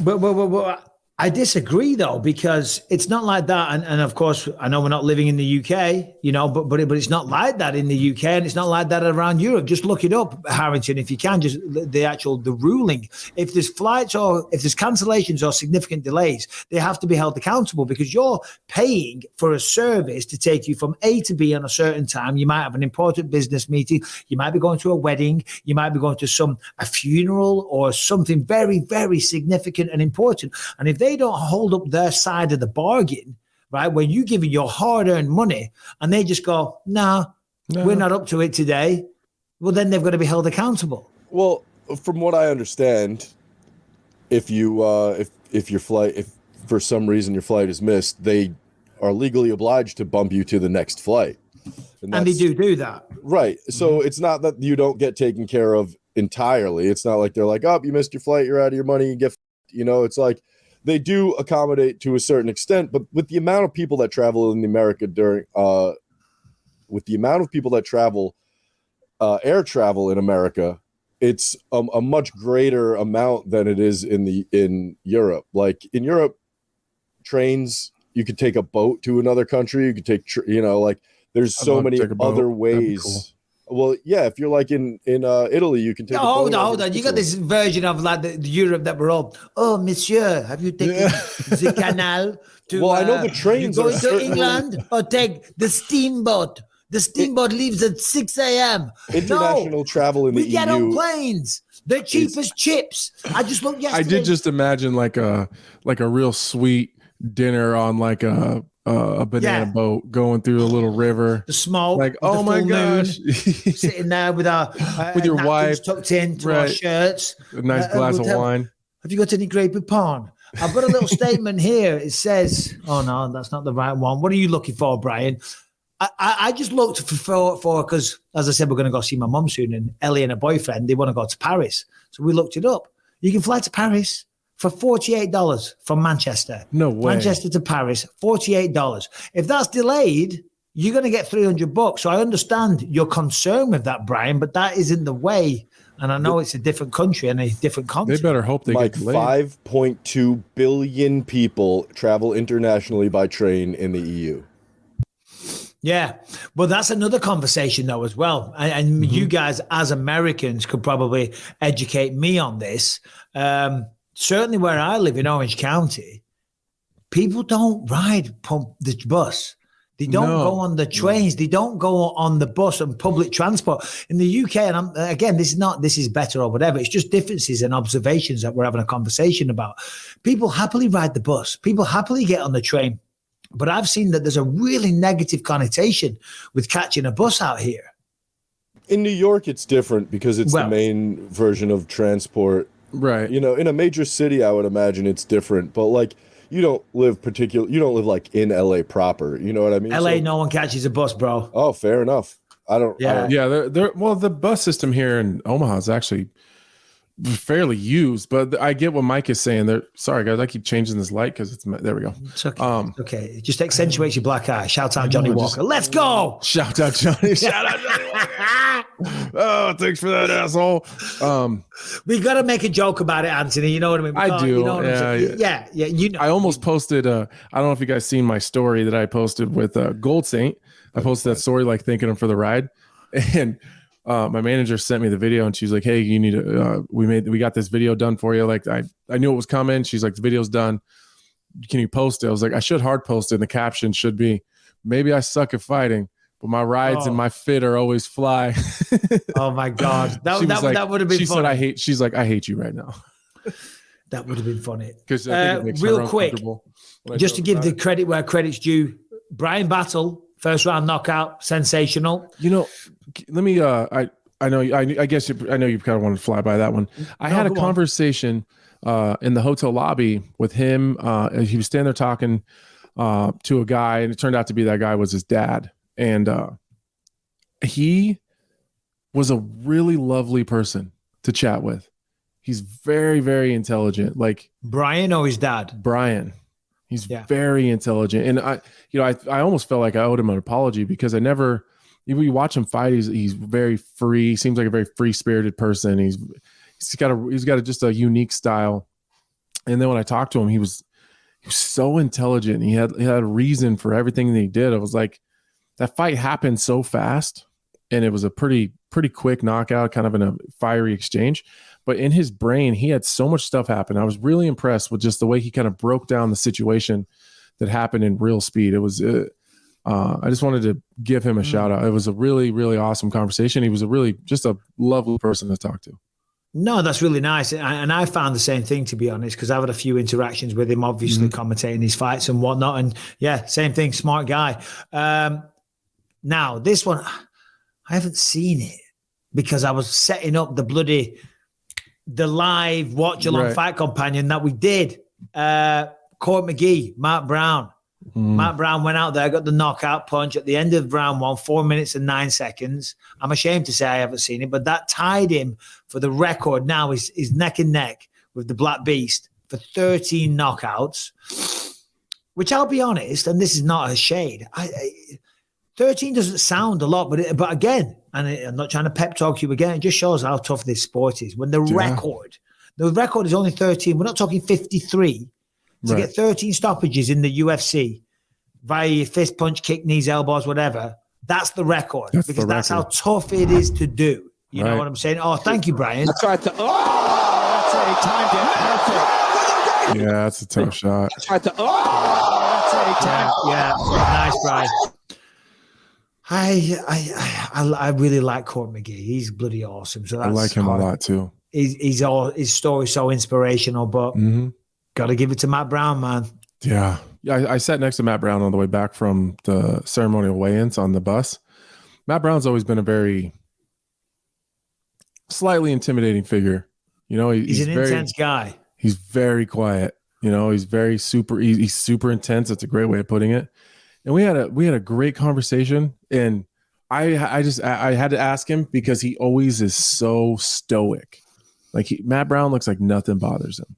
But I disagree though, because it's not like that. And of course, I know we're not living in the UK, but it's not like that in the UK, and it's not like that around Europe. Just look it up, Harrington, if you can, just the ruling. If there's flights or if there's cancellations or significant delays, they have to be held accountable because you're paying for a service to take you from A to B on a certain time. You might have an important business meeting. You might be going to a wedding. You might be going to a funeral or something very, very significant and important. And if they don't hold up their side of the bargain, right, where you give your hard-earned money and they just go, no, we're not up to it today, well, then they've got to be held accountable. Well, from what I understand, if for some reason your flight is missed, they are legally obliged to bump you to the next flight. And they do that. Right. So it's not that you don't get taken care of entirely. It's not like they're like, oh, you missed your flight, you're out of your money, you get, it's like, they do accommodate to a certain extent, but with the amount of people that travel in America air travel in America, it's a much greater amount than it is in Europe. Like in Europe, trains, you could take a boat to another country. You could take, there's so many other ways. Well, yeah, if you're like in Italy, you can take. Hold on. You got this version of like the Europe that we're all. Oh, monsieur, have you taken the canal to? Well, I know the trains. You going to England or take the steamboat? The steamboat leaves at 6 a.m. International travel in the EU. We get on planes. They're cheap as chips. I just looked yesterday. I did just imagine like a real sweet dinner on like a banana boat going through a little river. The smoke. Like, oh my gosh. Sitting there with with your wife tucked into our shirts. A nice glass of wine. Have you got any Grey Poupon? I've got a little statement here. It says, oh no, that's not the right one. What are you looking for, Brian? I just looked for because, as I said, we're going to go see my mum soon, and Ellie and her boyfriend, they want to go to Paris. So we looked it up. You can fly to Paris for $48 from Manchester. No way. Manchester to Paris, $48. If that's delayed, you're going to get $300. So I understand your concern with that, Brian, but that isn't the way And I know it's a different country and a different They continent. better hope they Mike, get delayed. 5.2 billion people travel internationally by train in the EU. Yeah, but that's another conversation though as well. And you guys as Americans could probably educate me on this. Certainly where I live in Orange County, people don't ride the bus. They don't go on the trains. They don't go on the bus and public transport. In the UK, and this is better or whatever. It's just differences and observations that we're having a conversation about. People happily ride the bus. People happily get on the train. But I've seen that there's a really negative connotation with catching a bus out here. In New York, it's different because it's the main version of transport. Right. You know, in a major city, I would imagine it's different. But like, you don't live like in LA proper. You know what I mean? LA, no one catches a bus, bro. Oh, fair enough. Well, the bus system here in Omaha is actually fairly used, but I get what Mike is saying. Sorry, guys, I keep changing this light because there we go. It's okay. It's okay. It just accentuates your black eye. Shout out Johnny Walker. Let's go. Shout out Johnny. Shout out Johnny Walker. Oh, thanks for that, asshole. We got to make a joke about it, Anthony. You know what I mean? I do. You know what I'm saying? Yeah. You know. I almost posted. I don't know if you guys seen my story that I posted with Gold Saint. I posted that story like thanking him for the ride, and my manager sent me the video and she's like, hey, you need to, we got this video done for you. Like I knew it was coming. She's like, the video's done. Can you post it? I was like, I should hard post it. And the caption should be, maybe I suck at fighting, but my rides and my fit are always fly. Oh my God. That would have been funny. She's like, I hate you right now. That would have been funny. Because real quick, just to give the credit where credit's due, Brian Battle, first round knockout, sensational. You know, let me. I know. I guess I know you kind of want to fly by that one. I had a conversation in the hotel lobby with him. He was standing there talking to a guy, and it turned out to be that guy was his dad, and he was a really lovely person to chat with. He's very, very intelligent. Like Brian or his dad? Brian. He's very intelligent, and I almost felt like I owed him an apology because I never. You watch him fight; he's very free. Seems like a very free spirited person. He's got just a unique style. And then when I talked to him, he was so intelligent. He had a reason for everything that he did. I was like, that fight happened so fast, and it was a pretty quick knockout, kind of in a fiery exchange. But in his brain, he had so much stuff happen. I was really impressed with just the way he kind of broke down the situation that happened in real speed. It was. I just wanted to give him a shout out. It was a really, really awesome conversation. He was just a lovely person to talk to. No, that's really nice. And I found the same thing, to be honest, because I've had a few interactions with him, obviously commentating his fights and whatnot. And yeah, same thing, smart guy. Now, this one, I haven't seen it because I was setting up the live watch along fight companion that we did. Court McGee, Matt Brown. Matt Brown went out there, got the knockout punch at the end of round 1, 4 minutes and 9 seconds. I'm ashamed to say I haven't seen it, but that tied him for the record. Now is neck and neck with the Black Beast for 13 knockouts, which I'll be honest, and this is not a shade. 13 doesn't sound a lot, but again, and I'm not trying to pep talk you again, it just shows how tough this sport is. When the record is only 13, we're not talking 53. To get 13 stoppages in the UFC via your fist, punch, kick, knees, elbows, whatever, that's the record. That's how tough it is to do. You know what I'm saying? Oh, thank you, Brian. That's right. That's a timed it perfect. Yeah, that's a tough shot. That's right. That's a nice, Brian. I really like Court McGee. He's bloody awesome. So I like him a lot too. His story's so inspirational, but got to give it to Matt Brown, man. Yeah. I sat next to Matt Brown on the way back from the ceremonial weigh-ins on the bus. Matt Brown's always been a very slightly intimidating figure. You know, he's an intense guy. He's very quiet. You know, he's he's super intense. That's a great way of putting it. And we had a great conversation, and I had to ask him because he always is so stoic. Like Matt Brown looks like nothing bothers him.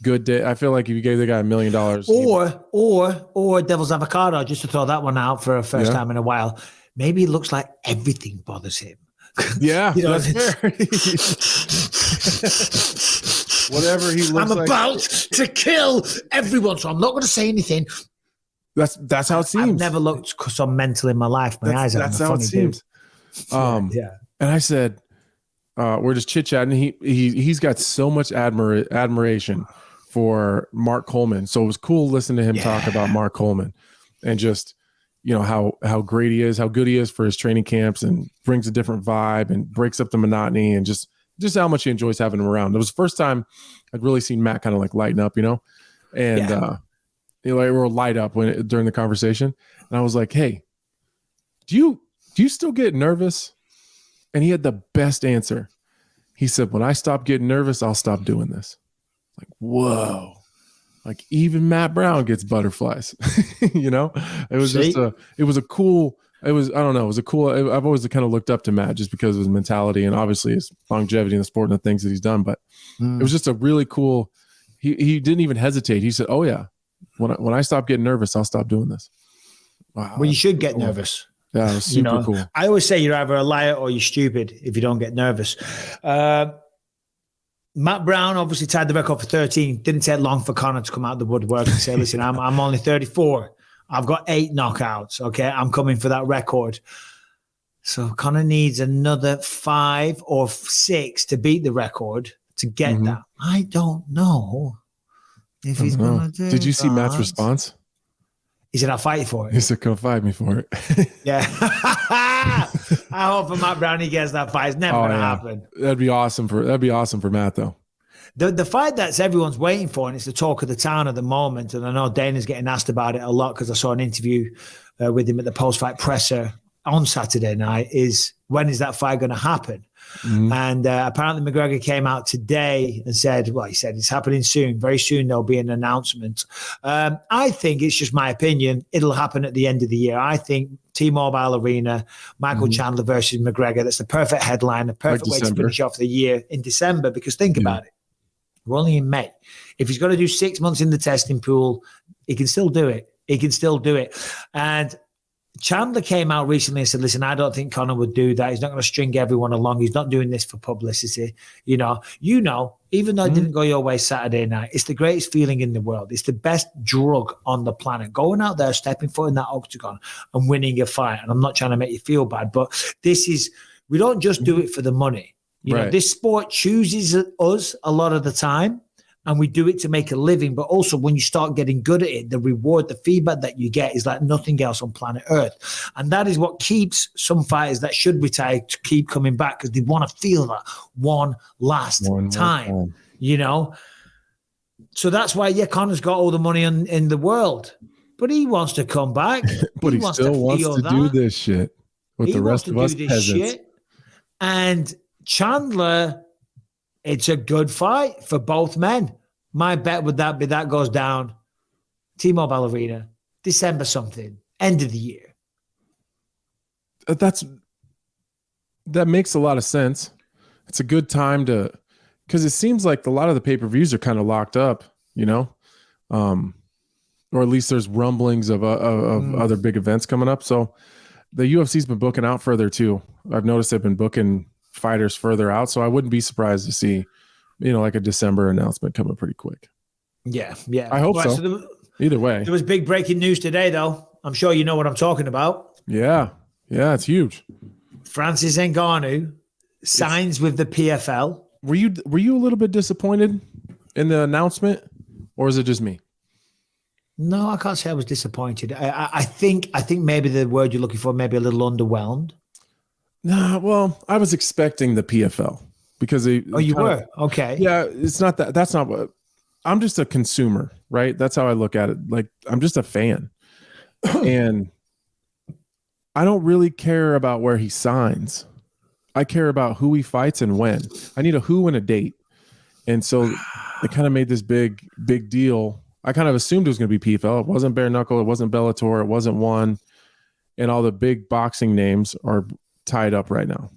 Good day. I feel like if you gave the guy $1 million, or Devil's Avocado, just to throw that one out for a first time in a while, maybe it looks like everything bothers him. Yeah, You know, that's fair. Whatever he looks I'm like. about to kill everyone, so I'm not going to say anything. That's how it seems. I've never looked so mental in my life. My eyes That's are how it funny, seems. dude. Yeah. And I said, we're just chit chatting. He's got so much admiration for Mark Coleman. So it was cool listening to him talk about Mark Coleman and just, how great he is, how good he is for his training camps and brings a different vibe and breaks up the monotony and just how much he enjoys having him around. It was the first time I'd really seen Matt kind of like lighten up, and we were light up during the conversation. And I was like, hey, do you still get nervous? And he had the best answer. He said, when I stop getting nervous, I'll stop doing this. Like, whoa. Like even Matt Brown gets butterflies. It was I've always kind of looked up to Matt just because of his mentality and obviously his longevity in the sport and the things that he's done. But it was just a really cool, he didn't even hesitate. He said, oh yeah, when I stop getting nervous, I'll stop doing this. Wow. Well, you should get nervous. Yeah, it was super cool. I always say you're either a liar or you're stupid if you don't get nervous. Matt Brown obviously tied the record for 13. Didn't take long for Conor to come out of the woodwork and say, listen, I'm only 34. I've got 8 knockouts. Okay, I'm coming for that record. So Conor needs another 5 or 6 to beat the record to get that. I don't know if he's going to do Did you see that. Matt's response? He said, I'll fight you for it. He said, come fight me for it. Yeah. I hope for Matt Brown he gets that fight. It's never going to happen. That'd be awesome for Matt, though. The fight that's everyone's waiting for, and it's the talk of the town at the moment, and I know Dana's getting asked about it a lot because I saw an interview with him at the post-fight presser on Saturday night, is when is that fight going to happen? And apparently McGregor came out today and said, he said it's happening soon. Very soon there'll be an announcement. I think it's just my opinion. It'll happen at the end of the year. I think T-Mobile Arena, Michael Chandler versus McGregor. That's the perfect headline, the perfect way to finish off the year in December, because think about it. We're only in May. If he's got to do 6 months in the testing pool, he can still do it. And Chandler came out recently and said, listen, I don't think Conor would do that. He's not going to string everyone along. He's not doing this for publicity. Even though it didn't go your way Saturday night, it's the greatest feeling in the world. It's the best drug on the planet. Going out there, stepping foot in that octagon and winning a fight. And I'm not trying to make you feel bad, but we don't just do it for the money. This sport chooses us a lot of the time, and we do it to make a living. But also when you start getting good at it, the reward, the feedback that you get is like nothing else on planet Earth. And that is what keeps some fighters that should retire to keep coming back, because they want to feel that one last time. So that's why, Conor's got all the money in the world, but he wants to come back. But he still wants to do this shit with the rest of us peasants. And Chandler, it's a good fight for both men. My bet would that be that goes down T-Mobile Arena, December something, end of the year. That makes a lot of sense. It's a good time because it seems like a lot of the pay-per-views are kind of locked up, or at least there's rumblings of other big events coming up. So the UFC's been booking out further too. I've noticed they've been booking fighters further out, so I wouldn't be surprised to see, like a December announcement coming pretty quick. Yeah. I hope so. Either way, there was big breaking news today, though. I'm sure you know what I'm talking about. Yeah, it's huge. Francis Ngannou signs with the PFL. Were you a little bit disappointed in the announcement, or is it just me? No, I can't say I was disappointed. I think maybe the word you're looking for, maybe a little underwhelmed. Nah, well, I was expecting the PFL because they. Oh, you were? Okay. Yeah, it's not that. That's not what. I'm just a consumer, right? That's how I look at it. Like, I'm just a fan, and I don't really care about where he signs. I care about who he fights and when. I need a who and a date, and so they kind of made this big deal. I kind of assumed it was going to be PFL. It wasn't bare knuckle. It wasn't Bellator. It wasn't ONE, and all the big boxing names are tied up right now.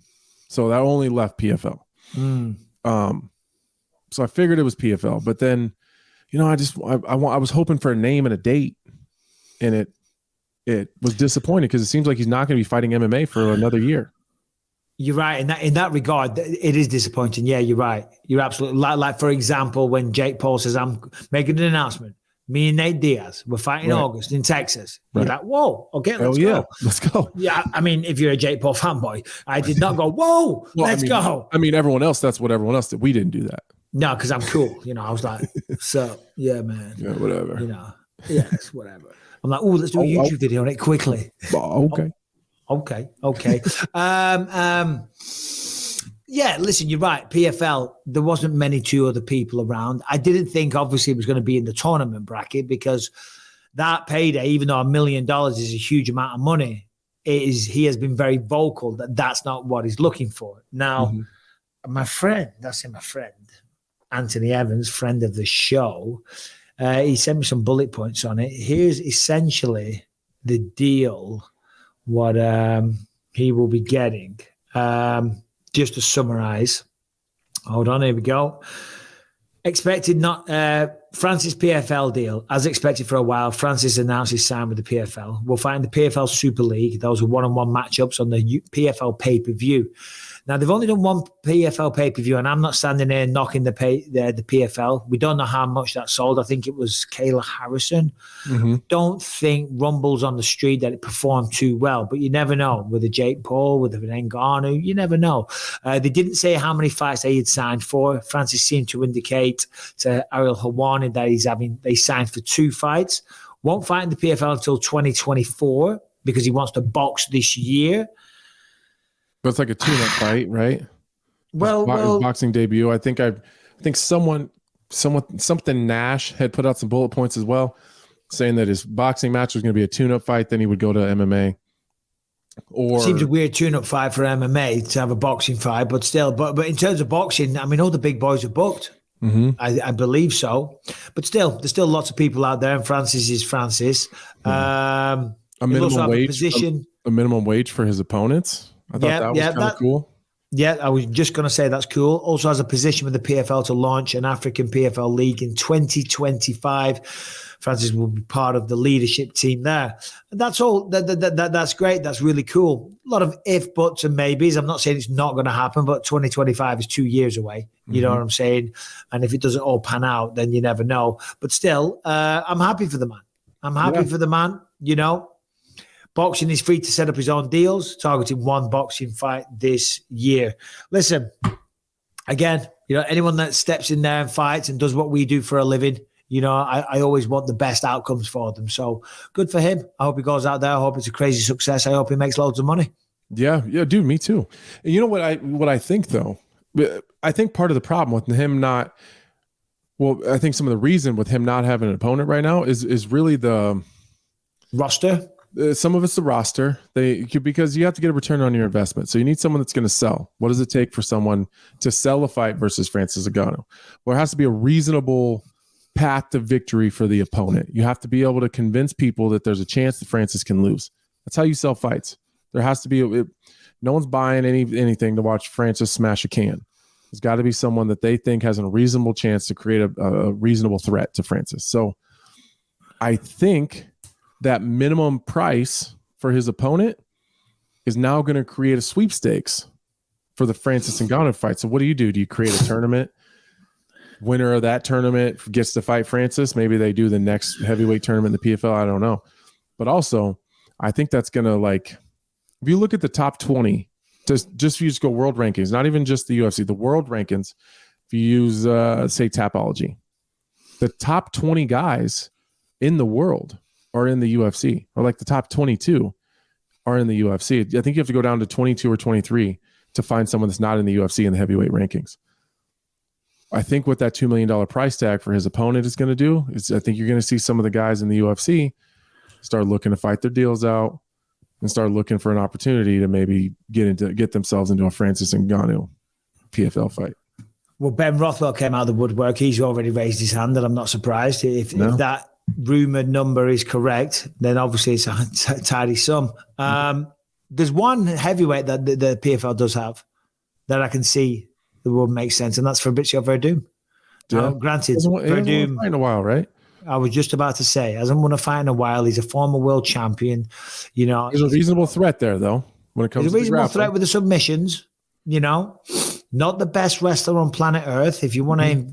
So that only left PFL. So I figured it was PFL, but then, I was hoping for a name and a date, and it was disappointing because it seems like he's not going to be fighting MMA for another year. You're right in that regard. It is disappointing. Yeah, you're right. You're absolutely like for example, when Jake Paul says, "I'm making an announcement. Me and Nate Diaz, we're fighting in August in Texas." You're like, "Whoa, okay, let's go. Let's go." Yeah, I mean, if you're a Jake Paul fanboy, I did not go, "Whoa, let's go." I mean, everyone else. That's what everyone else did. We didn't do that. No, because I'm cool. I was like, "So yeah, man. Yeah, whatever. Yes, whatever." I'm like, "Oh, let's do a YouTube video on it quickly." Okay. Okay. Yeah, listen, you're right. PFL, there wasn't many two other people around. I didn't think, obviously, it was going to be in the tournament bracket because that payday, even though $1 million is a huge amount of money, he has been very vocal that that's not what he's looking for. Now, my friend, Anthony Evans, friend of the show, he sent me some bullet points on it. Here's essentially the deal, what he will be getting. Just to summarize, hold on, here we go. Expected not Francis PFL deal. As expected for a while, Francis announced his sign with the PFL. We'll fight in the PFL Super League. Those are one-on-one matchups on the PFL pay-per-view. Now, they've only done one PFL pay-per-view, and I'm not standing there knocking the PFL. We don't know how much that sold. I think it was Kayla Harrison. Don't think rumbles on the street that it performed too well, but you never know. With a Jake Paul, with an Ngannou, you never know. They didn't say how many fights they had signed for. Francis seemed to indicate to Ariel Helwani that they signed for 2 fights. Won't fight in the PFL until 2024 because he wants to box this year. But it's like a tune-up fight, right? Well, his boxing debut. I think something Nash had put out some bullet points as well, saying that his boxing match was going to be a tune-up fight. Then he would go to MMA. Or seems a weird tune-up fight for MMA to have a boxing fight, but still. But in terms of boxing, I mean, all the big boys are booked. I believe so. But still, there's still lots of people out there, and Francis is Francis. A minimum wage. A minimum wage for his opponents. I thought that was kind of cool. Yeah, I was just going to say that's cool. Also has a position with the PFL to launch an African PFL league in 2025. Francis will be part of the leadership team there. And that's all. That's great. That's really cool. A lot of if, buts, and maybes. I'm not saying it's not going to happen, but 2025 is 2 years away. You know what I'm saying? And if it doesn't all pan out, then you never know. But still, I'm happy for the man. I'm happy for the man, Boxing is free to set up his own deals, targeting one boxing fight this year. Listen, again, anyone that steps in there and fights and does what we do for a living, I always want the best outcomes for them. So good for him. I hope he goes out there. I hope it's a crazy success. I hope he makes loads of money. Yeah, dude, me too. And you know what I think though? I think part of the problem with him I think some of the reason with him not having an opponent right now is really the roster. Some of it's the roster. Because you have to get a return on your investment. So you need someone that's going to sell. What does it take for someone to sell a fight versus Francis Ngannou? Well, it has to be a reasonable path to victory for the opponent. You have to be able to convince people that there's a chance that Francis can lose. That's how you sell fights. There has to be no one's buying anything to watch Francis smash a can. There's got to be someone that they think has a reasonable chance to create a reasonable threat to Francis. So I think that minimum price for his opponent is now going to create a sweepstakes for the Francis Ngannou fight. So what do? Do you create a tournament? Winner of that tournament gets to fight Francis. Maybe they do the next heavyweight tournament in the PFL. I don't know. But also, I think that's going to if you look at the top 20, just if you just go world rankings, not even just the UFC, the world rankings, if you use, say, Tapology, the top 20 guys in the world are in the UFC, or the top 22 are in the UFC. I think you have to go down to 22 or 23 to find someone that's not in the UFC in the heavyweight rankings. I think what that $2 million price tag for his opponent is going to do is I think you're going to see some of the guys in the UFC start looking to fight their deals out and start looking for an opportunity to maybe get themselves into a Francis Ngannou PFL fight. Well, Ben Rothwell came out of the woodwork. He's already raised his hand, and I'm not surprised. If that rumored number is correct, then obviously it's a tidy sum. There's one heavyweight that the PFL does have that I can see that would make sense, and that's Fabricio Verdum. Yeah. Granted, Verdum in a while, right? I was just about to say, hasn't won a fight in a while. He's a former world champion. He's a reasonable threat there, though. when it comes He's a to reasonable grappling. threat with the submissions, you know. Not the best wrestler on planet Earth. If you want to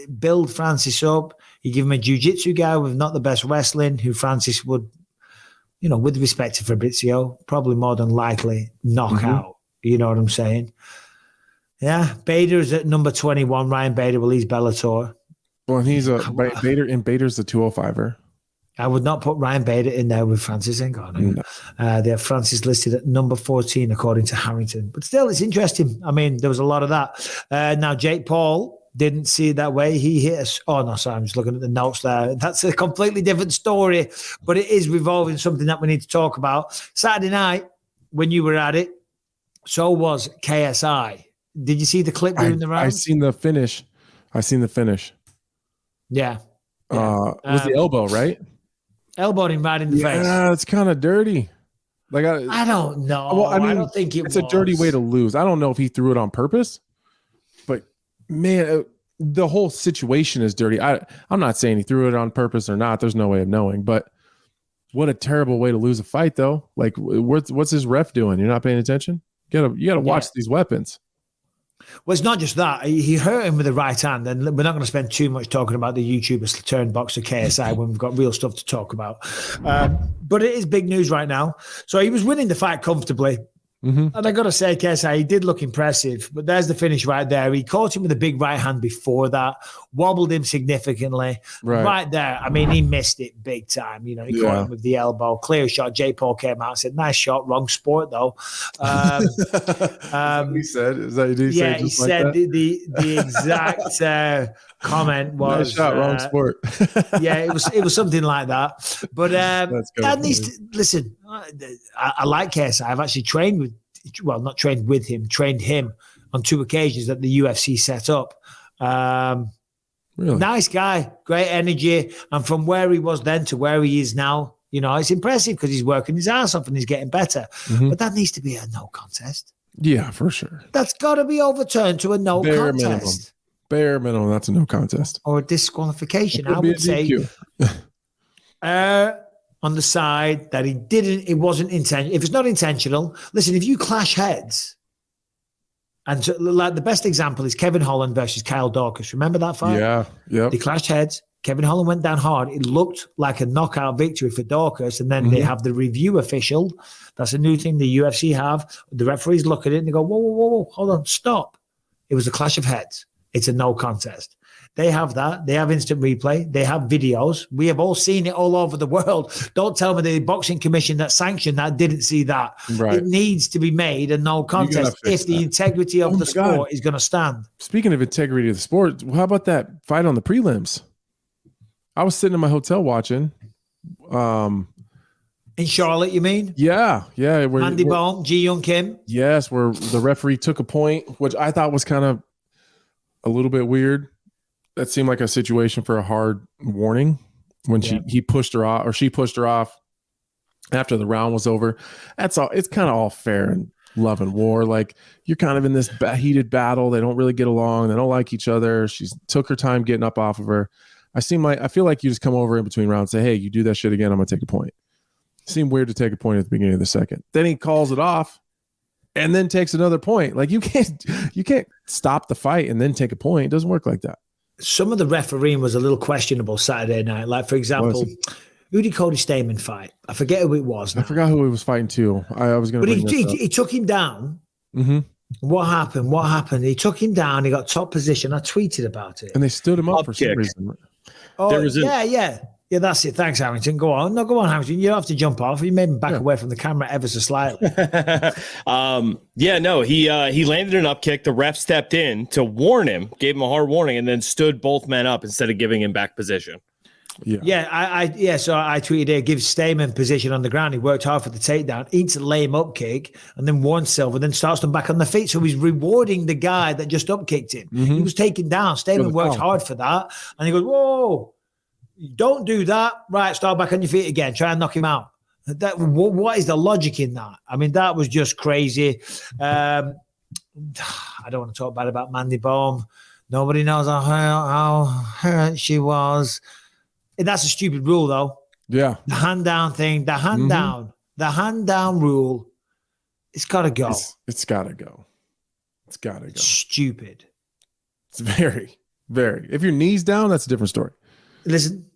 build Francis up, you give him a jiu-jitsu guy with not the best wrestling, who Francis would, you know, with respect to Fabrizio, probably more than likely knock out. You know what I'm saying? Yeah. Bader's at number 21. Ryan Bader will leave Bellator. Well, and he's Bader's the 205er. I would not put Ryan Bader in there with Francis Ngannou. No. They have Francis listed at number 14, according to Harrington. But still, it's interesting. I mean, there was a lot of that. Now, Jake Paul didn't see it that way. He hit us. Oh, no, sorry. I'm just looking at the notes there. That's a completely different story, but it is revolving something that we need to talk about. Saturday night, when you were at it, so was KSI. Did you see the clip during the round? I seen the finish. Yeah. Was the elbow, right? Elbowed him right in the face. Yeah, it's kind of dirty. Like I don't know. Well, I mean, I don't think it's a dirty way to lose. I don't know if he threw it on purpose, but man, the whole situation is dirty. I'm not saying he threw it on purpose or not. There's no way of knowing, but what a terrible way to lose a fight, though. Like, what's his ref doing? You're not paying attention? You gotta watch these weapons. Well, it's not just that. He hurt him with the right hand, and we're not going to spend too much talking about the YouTuber turned boxer KSI when we've got real stuff to talk about. But it is big news right now. So he was winning the fight comfortably. And I got to say, KSI, he did look impressive, but there's the finish right there. He caught him with a big right hand before that, wobbled him significantly. Right there. I mean, he missed it big time. You know, he caught him with the elbow. Clear shot. Jake Paul came out and said, nice shot, wrong sport, though. He said, is that he yeah, he said like the exact comment was nice shot, wrong sport. Yeah, it was something like that. But that needs to listen. I like KSI. I've actually trained him on 2 occasions that the UFC set up. Really? Nice guy, great energy, and from where he was then to where he is now, you know, it's impressive because he's working his ass off and he's getting better. But that needs to be a no contest. Yeah, for sure. That's got to be overturned to a no contest. Bare minimum, that's a no contest. Or a disqualification. I would say on the side that it wasn't intentional. If it's not intentional, listen, if you clash heads, and so, like the best example is Kevin Holland versus Kyle Dawkins. Remember that fight? Yeah. They clashed heads. Kevin Holland went down hard. It looked like a knockout victory for Dawkins. And then they have the review official. That's a new thing the UFC have. The referees look at it and they go, whoa, hold on, stop. It was a clash of heads. It's a no contest. They have that. They have instant replay. They have videos. We have all seen it all over the world. Don't tell me the boxing commission that sanctioned that didn't see that. Right. It needs to be made a no contest if the integrity of the sport is going to stand. Speaking of integrity of the sport, how about that fight on the prelims? I was sitting in my hotel watching. In Charlotte, you mean? Yeah. Andy Baum, Ji Young Kim. Yes, where the referee took a point, which I thought was kind of a little bit weird. That seemed like a situation for a hard warning when he pushed her off, or she pushed her off after the round was over. That's all. It's kind of all fair in love and war. Like, you're kind of in this heated battle. They don't really get along. They don't like each other. She took her time getting up off of her. I feel like you just come over in between rounds and say, hey, you do that shit again, I'm going to take a point. It seemed weird to take a point at the beginning of the second. Then he calls it off and then takes another point. Like, you can't stop the fight and then take a point. It doesn't work like that. Some of the refereeing was a little questionable Saturday night. Like, for example, who did Cody Stamann fight? I forget who it was. I forgot who he was fighting too. I was going to. But he took him down. What happened? He took him down. He got top position. I tweeted about it. And they stood him up for some reason. Oh, yeah. Yeah, that's it. Thanks, Harrington. Go on. No, go on, Harrington. You don't have to jump off. You made him back away from the camera ever so slightly. He landed an up kick. The ref stepped in to warn him, gave him a hard warning, and then stood both men up instead of giving him back position. So I tweeted here, gives Stamann position on the ground. He worked hard for the takedown, eats a lame up kick, and then warns Silva, then starts them back on the feet. So he's rewarding the guy that just up kicked him. He was taken down. Stamann worked hard for that. And he goes, whoa, don't do that. Right, start back on your feet again. Try and knock him out. What is the logic in that? I mean, that was just crazy. I don't want to talk bad about Mandy Baum. Nobody knows how hurt she was. That's a stupid rule, though. Yeah. The hand down thing, the hand down rule It's got to go. It's got to go. It's got to go. Stupid. It's very, very. If your knee's down, that's a different story. Listen,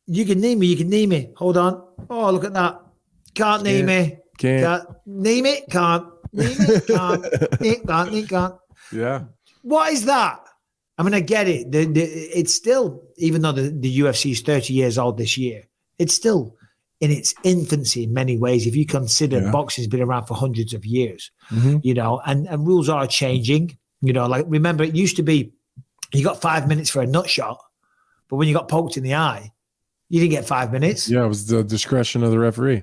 you can knee me. You can knee me. Hold on. Oh, look at that. Can't knee me. Can't. Knee me. Can't. Knee me. Can't. Yeah. What is that? I mean, I get it. It's still, even though the UFC is 30 years old this year, it's still in its infancy in many ways. If you consider boxing's been around for hundreds of years, you know, and rules are changing. You know, like remember, it used to be you got 5 minutes for a nut shot, but when you got poked in the eye, you didn't get 5 minutes. Yeah, it was the discretion of the referee.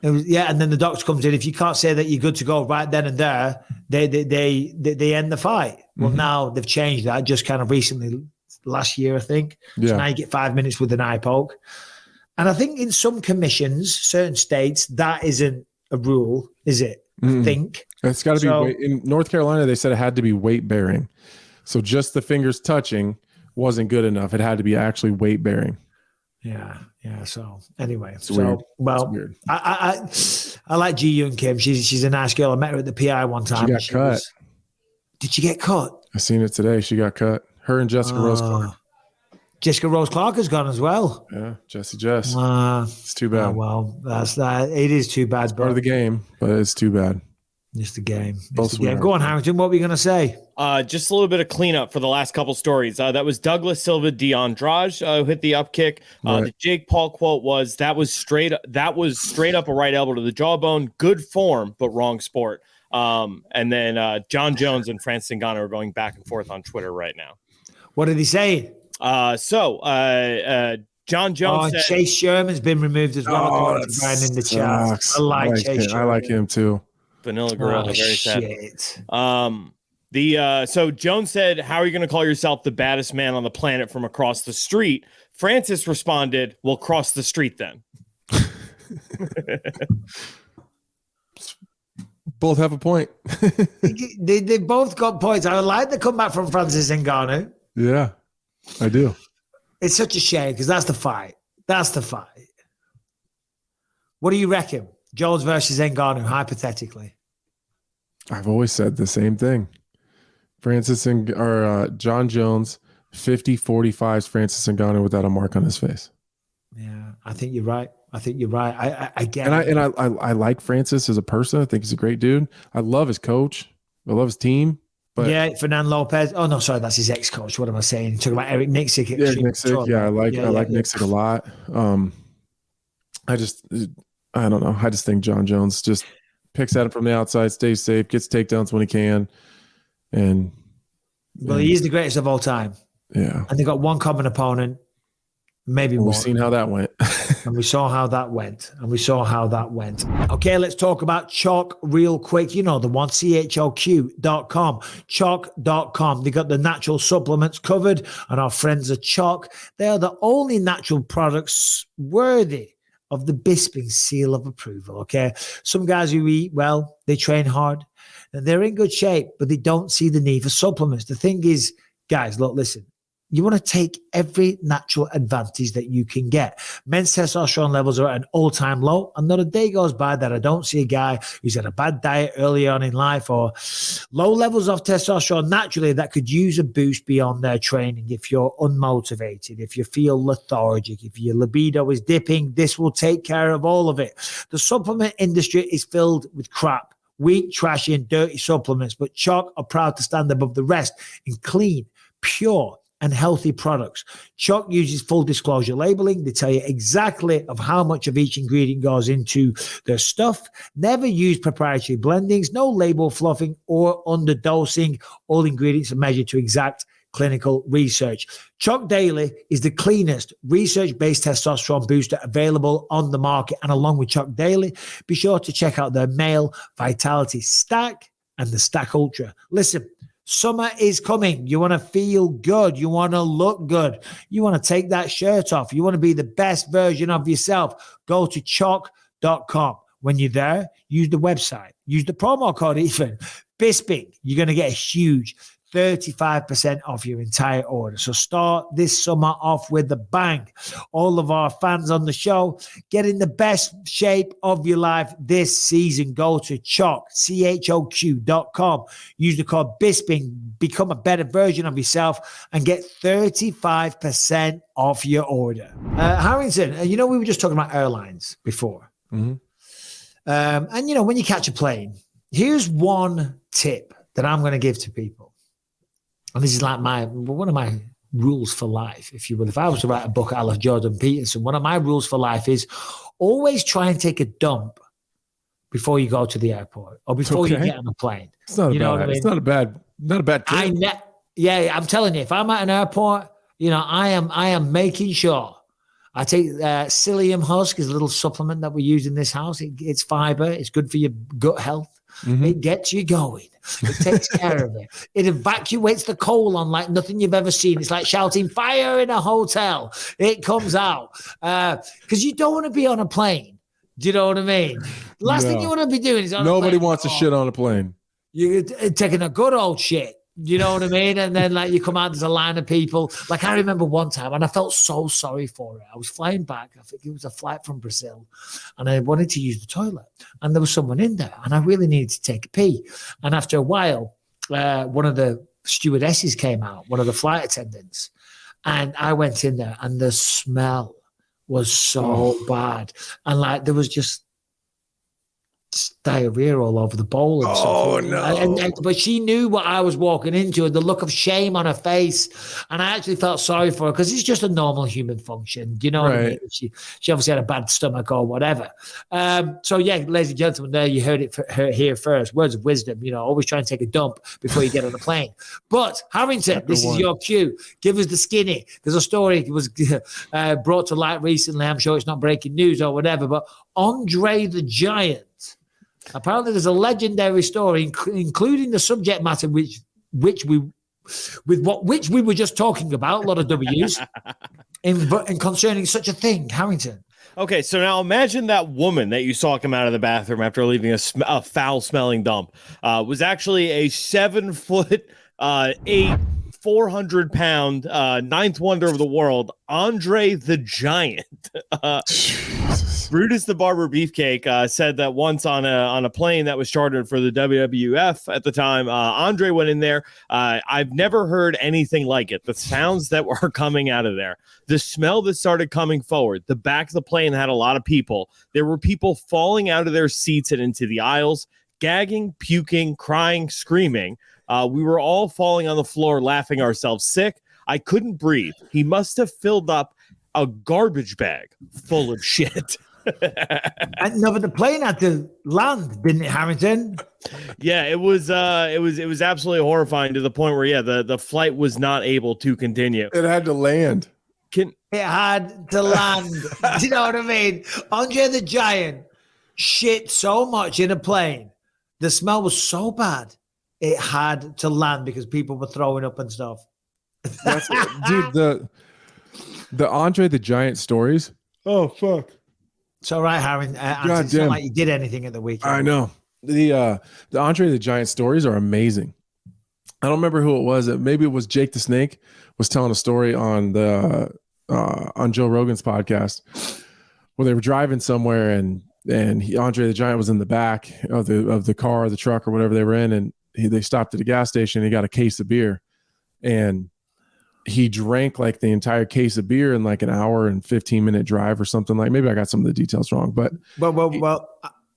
It was, and then the doctor comes in. If you can't say that you're good to go right then and there, they end the fight. Well, now they've changed that just kind of recently, last year, I think. Yeah. So now you get 5 minutes with an eye poke. And I think in some commissions, certain states, that isn't a rule, is it? I think. It's got to be weight. In North Carolina, they said it had to be weight bearing. So just the fingers touching wasn't good enough. It had to be actually weight bearing. Yeah. So anyway, it's weird. Well, weird. I like Ji Yoon Kim. She's a nice girl. I met her at the PI one time. She got cut. Did she get cut? I seen it today. She got cut. Her and Jessica Rose Clark. Jessica Rose Clark has gone as well. Yeah, Jess. It's too bad. Well, that's that. It is too bad. It's part of the game, but it's too bad. It's the game. Go on, Harrington. What were you going to say? Just a little bit of cleanup for the last couple stories. That was Douglas Silva D'Andrade who hit the up kick. The Jake Paul quote was that was straight up a right elbow to the jawbone. Good form, but wrong sport. And then John Jones and Francis Ngannou are going back and forth on Twitter right now. What did he say? John Jones said, Chase Sherman's been removed as well. In the chat. I like Chase Sherman. I like him too. Vanilla Gorilla, very sad. So Jones said, "How are you going to call yourself the baddest man on the planet from across the street?" Francis responded, "Well, cross the street then." Both have a point. they both got points. I like the comeback from Francis Ngannou. Yeah, I do. It's such a shame because that's the fight. What do you reckon? Jones versus Ngannou, hypothetically. I've always said the same thing. John Jones, 50-45 Francis Ngannou without a mark on his face. Yeah, I think you're right. I get it. And I like Francis as a person. I think he's a great dude. I love his coach. I love his team. But Fernando Lopez. Oh no, sorry, that's his ex-coach. What am I saying? You're talking about Eric Nixick. I like Nixick a lot. I don't know. I just think John Jones just picks at him from the outside, stays safe, gets takedowns when he can. He is the greatest of all time. Yeah. And they got one common opponent, maybe more. We've seen how that went. And we saw how that went. Okay, let's talk about Chalk real quick. You know the one, CHOQ.com, Chalk.com. They got the natural supplements covered, and our friends at Chalk, they are the only natural products worthy of the Bisping seal of approval, okay? Some guys who eat well, they train hard, and they're in good shape, but they don't see the need for supplements. The thing is, guys, look, listen, you want to take every natural advantage that you can get. Men's testosterone levels are at an all-time low, and not a day goes by that I don't see a guy who's had a bad diet early on in life or low levels of testosterone naturally that could use a boost beyond their training. If you're unmotivated, if you feel lethargic, if your libido is dipping, this will take care of all of it. The supplement industry is filled with crap, weak, trashy, and dirty supplements, but Chalk are proud to stand above the rest in clean, pure, and healthy products. Chalk uses full disclosure labeling. They tell you exactly of how much of each ingredient goes into their stuff. Never use proprietary blendings, no label fluffing or underdosing. All ingredients are measured to exact clinical research. Chalk Daily is the cleanest research-based testosterone booster available on the market. And along with Chalk Daily, be sure to check out their Male Vitality Stack and the Stack Ultra. Listen, summer is coming. You want to feel good. You want to look good. You want to take that shirt off. You want to be the best version of yourself. Go to chalk.com. When you're there, use the website. Use the promo code even. Bisping. You're going to get a huge 35% off your entire order. So start this summer off with a bang. All of our fans on the show, get in the best shape of your life this season. Go to CHOQ.com. Use the code Bisping. Become a better version of yourself and get 35% off your order. Harrington, we were just talking about airlines before. Mm-hmm. And, when you catch a plane, here's one tip that I'm going to give to people. And this is like one of my rules for life, if you will. If I was to write a book a la Jordan Peterson, one of my rules for life is always try and take a dump before you go to the airport or before you get on a plane. It's not It's not a bad tip. I'm telling you, if I'm at an airport, I am making sure I take psyllium husk is a little supplement that we use in this house. It's fiber. It's good for your gut health. Mm-hmm. It gets you going. It takes care of it. It evacuates the colon like nothing you've ever seen. It's like shouting fire in a hotel. It comes out because you don't want to be on a plane. Do you know what I mean? Last thing you want to be doing is nobody wants to shit on a plane. You're taking a good old shit. You know what I mean? And then you come out, there's a line of people. Like I remember one time, and I felt so sorry for it. I was flying back. I think it was a flight from Brazil, and I wanted to use the toilet. And there was someone in there, and I really needed to take a pee. And after a while, one of the stewardesses came out, one of the flight attendants, and I went in there, and the smell was so bad. And there was just diarrhea all over the bowl and stuff. No. But she knew what I was walking into and the look of shame on her face. And I actually felt sorry for her because it's just a normal human function. Do you know what I mean? She obviously had a bad stomach or whatever. So yeah, ladies and gentlemen, there you heard it here first. Words of wisdom, always try and take a dump before you get on a plane. But Harrington, this is your cue. Give us the skinny. There's a story that was brought to light recently. I'm sure it's not breaking news or whatever, but Andre the Giant. Apparently, there's a legendary story, including the subject matter, which we were just talking about. A lot of W's, in concerning such a thing, Harrington. Okay, so now imagine that woman that you saw come out of the bathroom after leaving a foul-smelling dump was actually a 7'8", 400-pound ninth wonder of the world, Andre the Giant. Brutus the Barber Beefcake said that once on a plane that was chartered for the WWF at the time, Andre went in there. I've never heard anything like it. The sounds that were coming out of there, the smell that started coming forward. The back of the plane had a lot of people. There were people falling out of their seats and into the aisles, gagging, puking, crying, screaming. We were all falling on the floor, laughing ourselves sick. I couldn't breathe. He must have filled up a garbage bag full of shit. No, but the plane had to land, didn't it, Harrington? Yeah, it was absolutely horrifying to the point where the flight was not able to continue. It had to land. It had to land. Do you know what I mean? Andre the Giant shit so much in a plane. The smell was so bad. It had to land because people were throwing up and stuff. Dude, the Andre the Giant stories. Oh fuck. It's all right, Harry. It's not like you did anything at the weekend. I know. The Andre the Giant stories are amazing. I don't remember who it was. Maybe it was Jake the Snake was telling a story on on Joe Rogan's podcast where they were driving somewhere and Andre the Giant was in the back of the car or the truck or whatever they were in, and they stopped at a gas station. He got a case of beer, and he drank like the entire case of beer in like an hour and 15-minute drive or something. Like, maybe I got some of the details wrong, but well,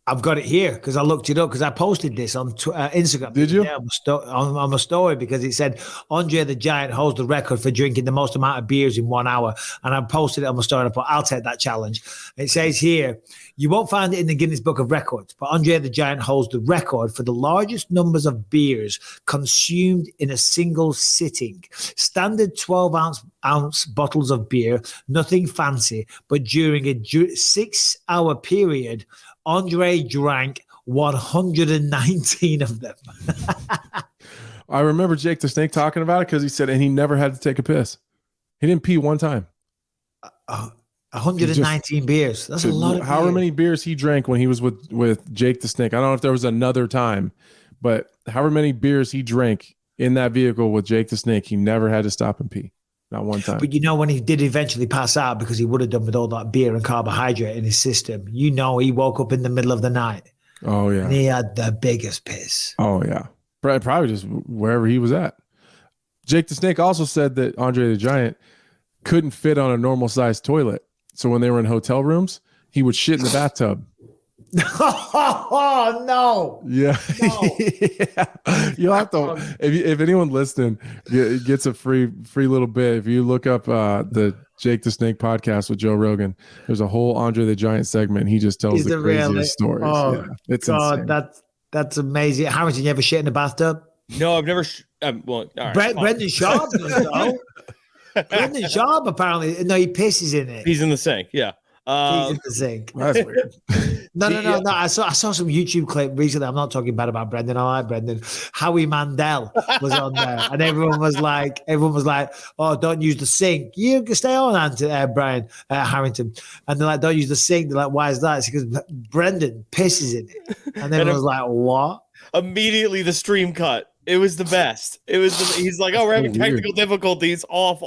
I've got it here because I looked it up because I posted this on Instagram. Did you? Yeah, on my story because it said Andre the Giant holds the record for drinking the most amount of beers in 1 hour. And I posted it on my story. And I put, I'll take that challenge. It says here, you won't find it in the Guinness Book of Records, but Andre the Giant holds the record for the largest numbers of beers consumed in a single sitting. Standard 12-ounce bottles of beer, nothing fancy, but during a 6-hour period, Andre drank 119 of them. I remember Jake the Snake talking about it because he said, and he never had to take a piss. He didn't pee one time. 119 beers. That's a lot of however many beers he drank when he was with Jake the Snake. I don't know if there was another time, but however many beers he drank in that vehicle with Jake the Snake, he never had to stop and pee. Not one time. But when he did eventually pass out because he would have done with all that beer and carbohydrate in his system, he woke up in the middle of the night. Oh, yeah. And he had the biggest piss. Oh, yeah. Probably just wherever he was at. Jake the Snake also said that Andre the Giant couldn't fit on a normal sized toilet. So when they were in hotel rooms, he would shit in the bathtub. Oh, no. Yeah. No. Yeah. You'll have to, if anyone listening gets a free little bit, if you look up the Jake the Snake podcast with Joe Rogan, there's a whole Andre the Giant segment. He just tells the craziest stories. Oh, yeah, it's God, insane. that's amazing. Harrington, you ever shit in the bathtub? No, I've never. Well, all right, Brendan Schaub does, though. Brendan Schaub, apparently. No, he pisses in it. He's in the sink. Yeah. He's in the sink. That's weird. No. I saw some YouTube clip recently. I'm not talking bad about Brendan. I like Brendan. Howie Mandel was on there, and everyone was like, "Oh, don't use the sink. You can stay on, Brian Harrington." And they're like, "Don't use the sink." They're like, "Why is that?" It's because Brendan pisses in it, and everyone was like, "What?" Immediately, the stream cut. It was the best. He's like, "Oh, we're having technical difficulties." Off.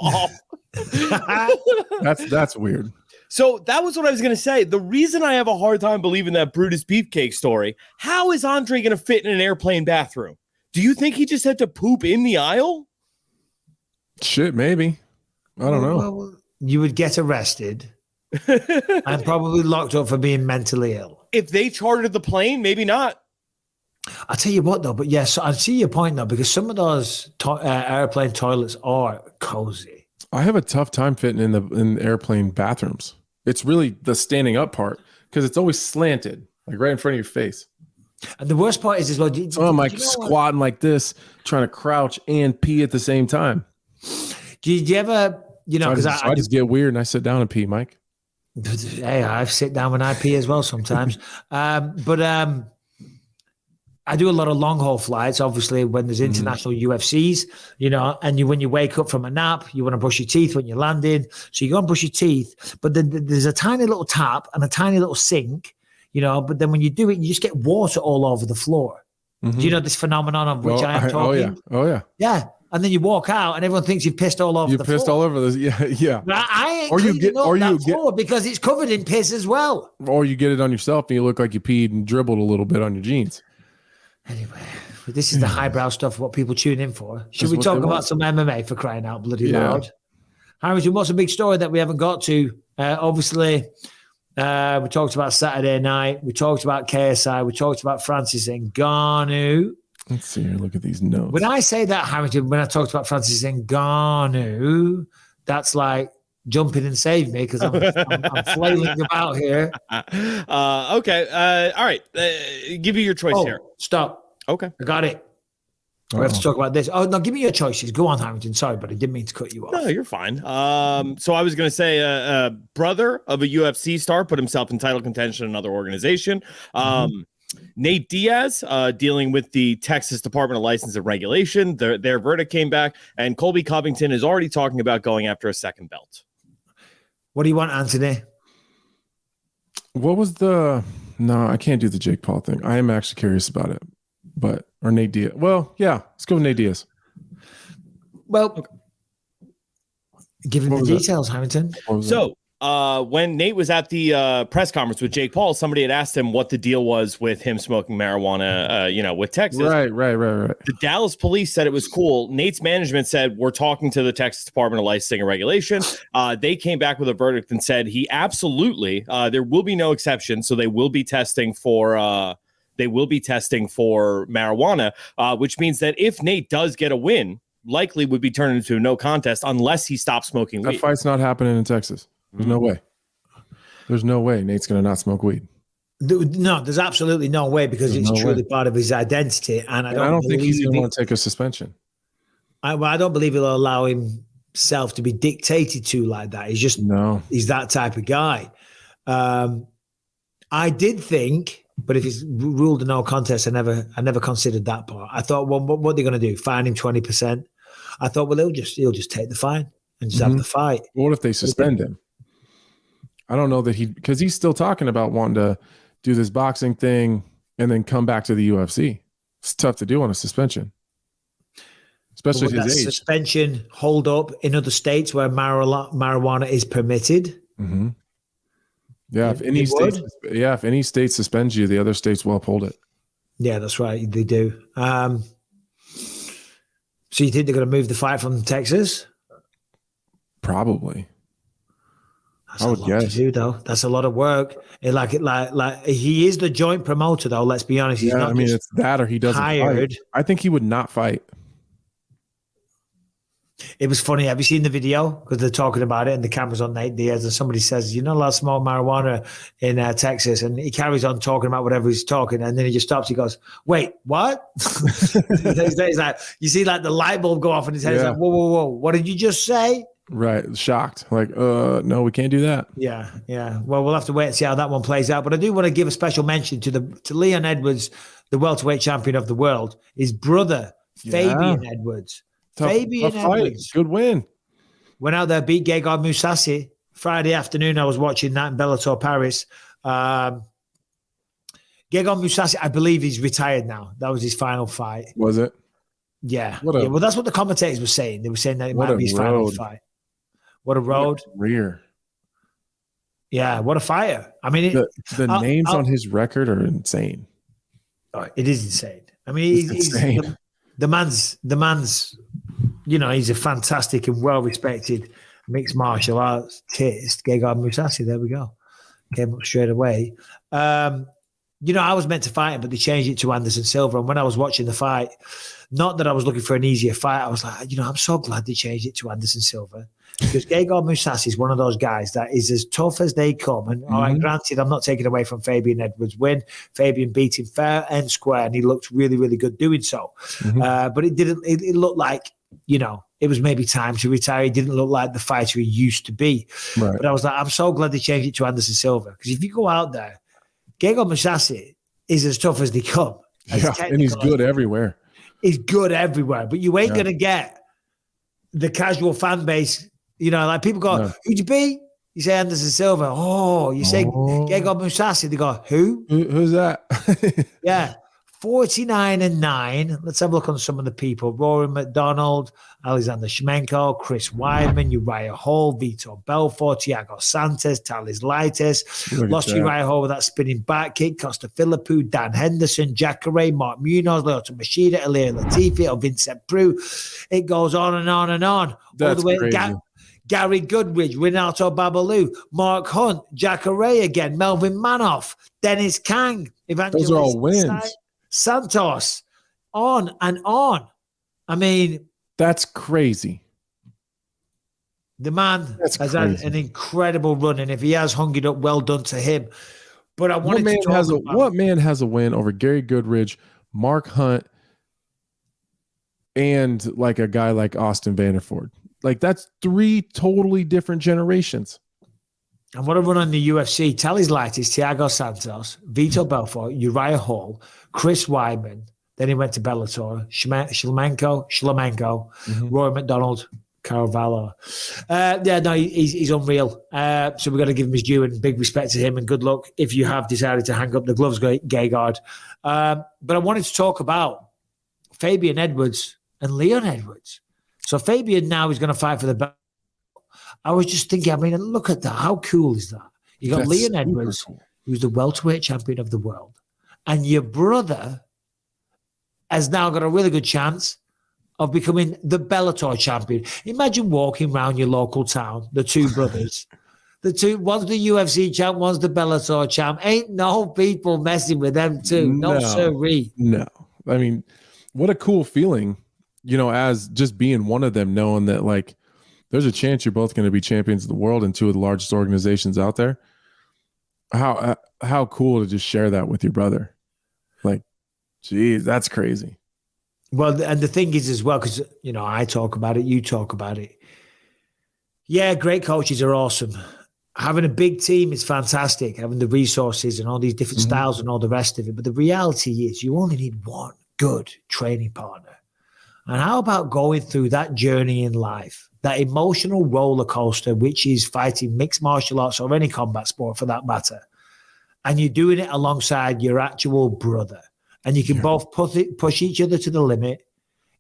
That's weird. So that was what I was going to say. The reason I have a hard time believing that Brutus Beefcake story, how is Andre going to fit in an airplane bathroom? Do you think he just had to poop in the aisle? Shit, maybe. I don't know. Well, you would get arrested and probably locked up for being mentally ill. If they chartered the plane, maybe not. I'll tell you what, though, but yes, I see your point, though, because some of those airplane toilets are cozy. I have a tough time fitting in airplane bathrooms. It's really the standing up part because it's always slanted, like right in front of your face. And the worst part is as well. I'm like squatting like this, trying to crouch and pee at the same time. Do you ever, because I just get weird and I sit down and pee, Mike. Hey, I sit down when I pee as well sometimes. But I do a lot of long haul flights, obviously, when there's international UFCs, and when you wake up from a nap, you want to brush your teeth when you're landing. So you go and brush your teeth, but then there's a tiny little tap and a tiny little sink, but then when you do it, you just get water all over the floor. Mm-hmm. Do you know this phenomenon of which I am talking? Oh, yeah. Yeah. And then you walk out and everyone thinks you've pissed all over the floor. You pissed all over this. Yeah. But I ain't cleaning up that floor because it's covered in piss as well. Or you get it on yourself and you look like you peed and dribbled a little bit on your jeans. Anyway, this is the highbrow stuff, what people tune in for. Should we talk about some MMA for crying out bloody loud? Harrington, what's a big story that we haven't got to? Obviously, we talked about Saturday night. We talked about KSI. We talked about Francis Ngannou. Let's see here. Look at these notes. When I say that, Harrington, when I talked about Francis Ngannou, that's like jump in and save me because I'm flailing about here. Okay. All right. Give you your choice here. Stop. Okay. I got it. We have to talk about this. Oh, no, give me your choices. Go on, Harrington. Sorry, but I didn't mean to cut you off. No, you're fine. So I was going to say a brother of a UFC star put himself in title contention in another organization. Nate Diaz dealing with the Texas Department of License and Regulation. Their verdict came back, and Colby Covington is already talking about going after a second belt. What do you want, Anthony? What was no, I can't do the Jake Paul thing. I am actually curious about it. Or Nate Diaz. Well, yeah, let's go with Nate Diaz. Well, give him the details, Harrington. So when Nate was at the press conference with Jake Paul, somebody had asked him what the deal was with him smoking marijuana, with Texas. Right. The Dallas police said it was cool. Nate's management said, we're talking to the Texas Department of Licensing and Regulation. They came back with a verdict and said he absolutely, there will be no exception. So they will be testing for marijuana, which means that if Nate does get a win, likely would be turned into a no contest unless he stops smoking weed. That fight's not happening in Texas. There's no way. There's no way Nate's going to not smoke weed. No, there's absolutely no way because it's truly part of his identity. And I don't think he's going to want to take a suspension. I don't believe he'll allow himself to be dictated to like that. He's that type of guy. I did think, but if he's ruled a no contest, I never considered that part. I thought, well, what are they going to do? Fine him 20%? I thought, well, he'll just take the fine and just have the fight. Well, what if they suspend him? I don't know that because he's still talking about wanting to do this boxing thing and then come back to the UFC. It's tough to do on a suspension. especially But at his age. suspension hold up in other states where marijuana is permitted. Mm-hmm. Yeah, if any state suspends you, the other states will uphold it. Yeah, that's right. They do. So you think they're going to move the fight from Texas? Probably. That's a lot to do, though. That's a lot of work. Like he is the joint promoter, though. Let's be honest. He's not it's that or he doesn't hired. fight. I think he would not fight. It was funny. Have you seen the video? Because they're talking about it and the camera's on Nate Diaz and somebody says, you're not allowed to smoke marijuana in Texas. And he carries on talking about whatever he's talking. And then he just stops. He goes, wait, what? He's like, you see like the light bulb go off in his head. He's like, whoa. What did you just say? Right. Shocked. Like, no, we can't do that. Yeah. Well, we'll have to wait and see how that one plays out. But I do want to give a special mention to Leon Edwards, the welterweight champion of the world, his brother, Fabian Edwards. Fabian Edwards. Good win. Went out there, beat Gegard Mousasi. Friday afternoon, I was watching that in Bellator Paris. Gegard Mousasi, I believe he's retired now. That was his final fight. Was it? Yeah. Well, that's what the commentators were saying. They were saying that it might be his final fight. What a road. What a career. Yeah, what a fighter. I mean, the names on his record are insane. It is insane. I mean, he's insane. The man's, he's a fantastic and well-respected mixed martial arts artist. Gegard Mousasi, there we go. Came up straight away. I was meant to fight him, but they changed it to Anderson Silva. And when I was watching the fight, not that I was looking for an easier fight, I was like, I'm so glad they changed it to Anderson Silva. Because Gegard Mousasi is one of those guys that is as tough as they come. And all right, granted, I'm not taking away from Fabian Edwards' win. Fabian beat him fair and square, and he looked really, really good doing so. But it looked like, it was maybe time to retire. He didn't look like the fighter he used to be. Right. But I was like, I'm so glad they changed it to Anderson Silva. Because if you go out there, Gegard Mousasi is as tough as they come. And he's good everywhere. He's good everywhere. But you ain't going to get the casual fan base. Like people go, who'd you beat? You say Anderson Silva. Oh, you say Gegard Mousasi. They go, who? Who's that? Yeah. 49-9. Let's have a look on some of the people. Rory McDonald, Alexander Shmenko, Chris Weidman, Uriah Hall, Vitor Belfort, Thiago Santos, Talis Laitis. Lost Uriah Hall with that spinning back kick. Costa Philippou, Dan Henderson, Jacare, Mark Munoz, Lyoto Machida, Ilir Latifi, or Vincent Prue. It goes on and on and on. That's all the way crazy. Gary Goodridge, Renato Babalu, Mark Hunt, Jacare again, Melvin Manoff, Dennis Kang, Evangelist. Those are all wins. Santos, on and on. I mean, that's crazy. The man has had an incredible run, and if he has hung it up, well done to him. But I wanted to talk about what man has a win over Gary Goodridge, Mark Hunt, and like a guy like Austin Vanderford. Like that's 3 totally different generations. And what a run on the UFC. Talis Laitis, Thiago Santos, Vitor Belfort, Uriah Hall, Chris Weidman. Then he went to Bellator. Shlemenko, Roy McDonald, Caravallo. He's unreal. So we've got to give him his due and big respect to him and good luck if you have decided to hang up the gloves, Gegard. But I wanted to talk about Fabian Edwards and Leon Edwards. So Fabian now is going to fight for the belt. I was just thinking, look at that. How cool is that? You got Leon Edwards, who's the welterweight champion of the world. And your brother has now got a really good chance of becoming the Bellator champion. Imagine walking around your local town, the two brothers. One's the UFC champ, one's the Bellator champ. Ain't no people messing with them too. No, sirree. No. I mean, what a cool feeling, as just being one of them, knowing that like, there's a chance you're both going to be champions of the world in 2 of the largest organizations out there. How cool to just share that with your brother. Like, geez, that's crazy. Well, and the thing is as well, because, I talk about it, you talk about it. Yeah, great coaches are awesome. Having a big team is fantastic, having the resources and all these different styles and all the rest of it. But the reality is you only need one good training partner. And how about going through that journey in life? That emotional roller coaster, which is fighting mixed martial arts or any combat sport for that matter. And you're doing it alongside your actual brother. And you can both push each other to the limit.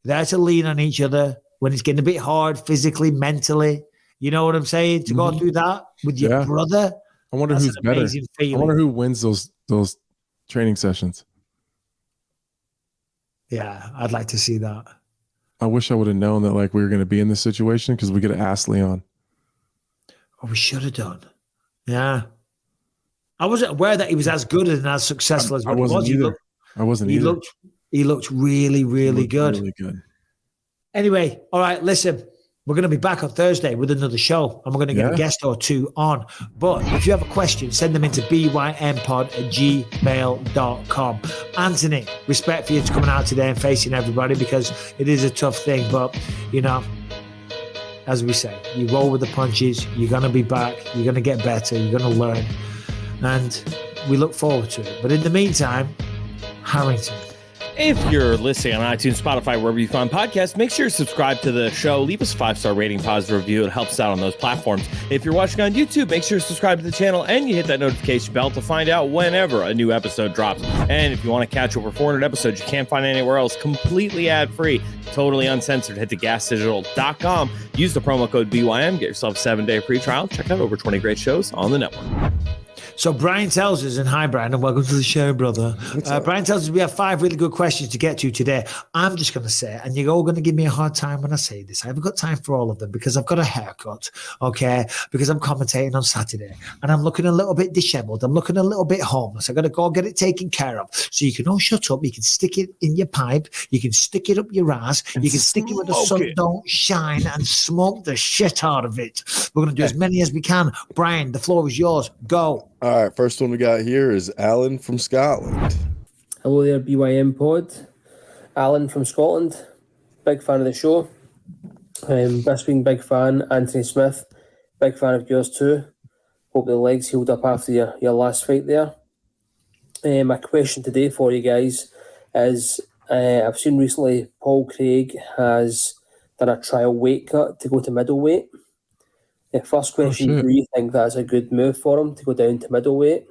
there to lean on each other when it's getting a bit hard physically, mentally. You know what I'm saying? To go through that with your brother. I wonder who's better. I wonder who wins those training sessions. Yeah, I'd like to see that. I wish I would have known that like we were going to be in this situation because we could have asked Leon. Oh, we should have done. Yeah. I wasn't aware that he was as good and as successful as what he was. I wasn't either. He looked really, really good. Really good. Anyway, all right, listen. We're going to be back on Thursday with another show, and we're going to get a guest or two on. But if you have a question, send them into bympod@gmail.com. Anthony, respect for you to coming out today and facing everybody because it is a tough thing. But, you know, as we say, you roll with the punches. You're going to be back. You're going to get better. You're going to learn. And we look forward to it. But in the meantime, Harrington. If you're listening on iTunes, Spotify, wherever you find podcasts, make sure you subscribe to the show. Leave us a 5-star rating, positive review. It helps out on those platforms. If you're watching on YouTube, make sure you subscribe to the channel and you hit that notification bell to find out whenever a new episode drops. And if you want to catch over 400 episodes you can't find anywhere else, completely ad-free, totally uncensored, head to gasdigital.com. Use the promo code BYM. Get yourself a 7-day free trial. Check out over 20 great shows on the network. So Brian tells us, and hi Brian, and welcome to the show, brother. Brian tells us we have 5 really good questions to get to today. I'm just going to say, and you're all going to give me a hard time when I say this. I haven't got time for all of them because I've got a haircut, okay? Because I'm commentating on Saturday, and I'm looking a little bit disheveled. I'm looking a little bit homeless. I've got to go get it taken care of. So you can all shut up. You can stick it in your pipe. You can stick it up your ass. You can stick it where the sun don't shine and smoke the shit out of it. We're going to do as many as we can. Brian, the floor is yours. Go. All right, first one we got here is Alan from Scotland. Hello there, BYM pod. Alan from Scotland. Big fan of the show. Bisping, big fan. Anthony Smith, big fan of yours too. Hope the legs healed up after your last fight there. My question today for you guys is, I've seen recently Paul Craig has done a trial weight cut to go to middleweight. The first question, do you think that's a good move for him to go down to middleweight?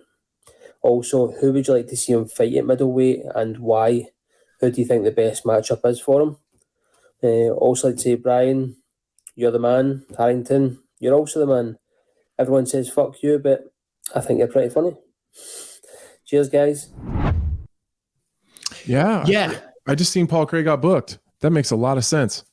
Also, who would you like to see him fight at middleweight and why? Who do you think the best matchup is for him? Also, I'd say, Brian, you're the man. Harrington, you're also the man. Everyone says fuck you, but I think you're pretty funny. Cheers, guys. Yeah. I just seen Paul Craig got booked. That makes a lot of sense.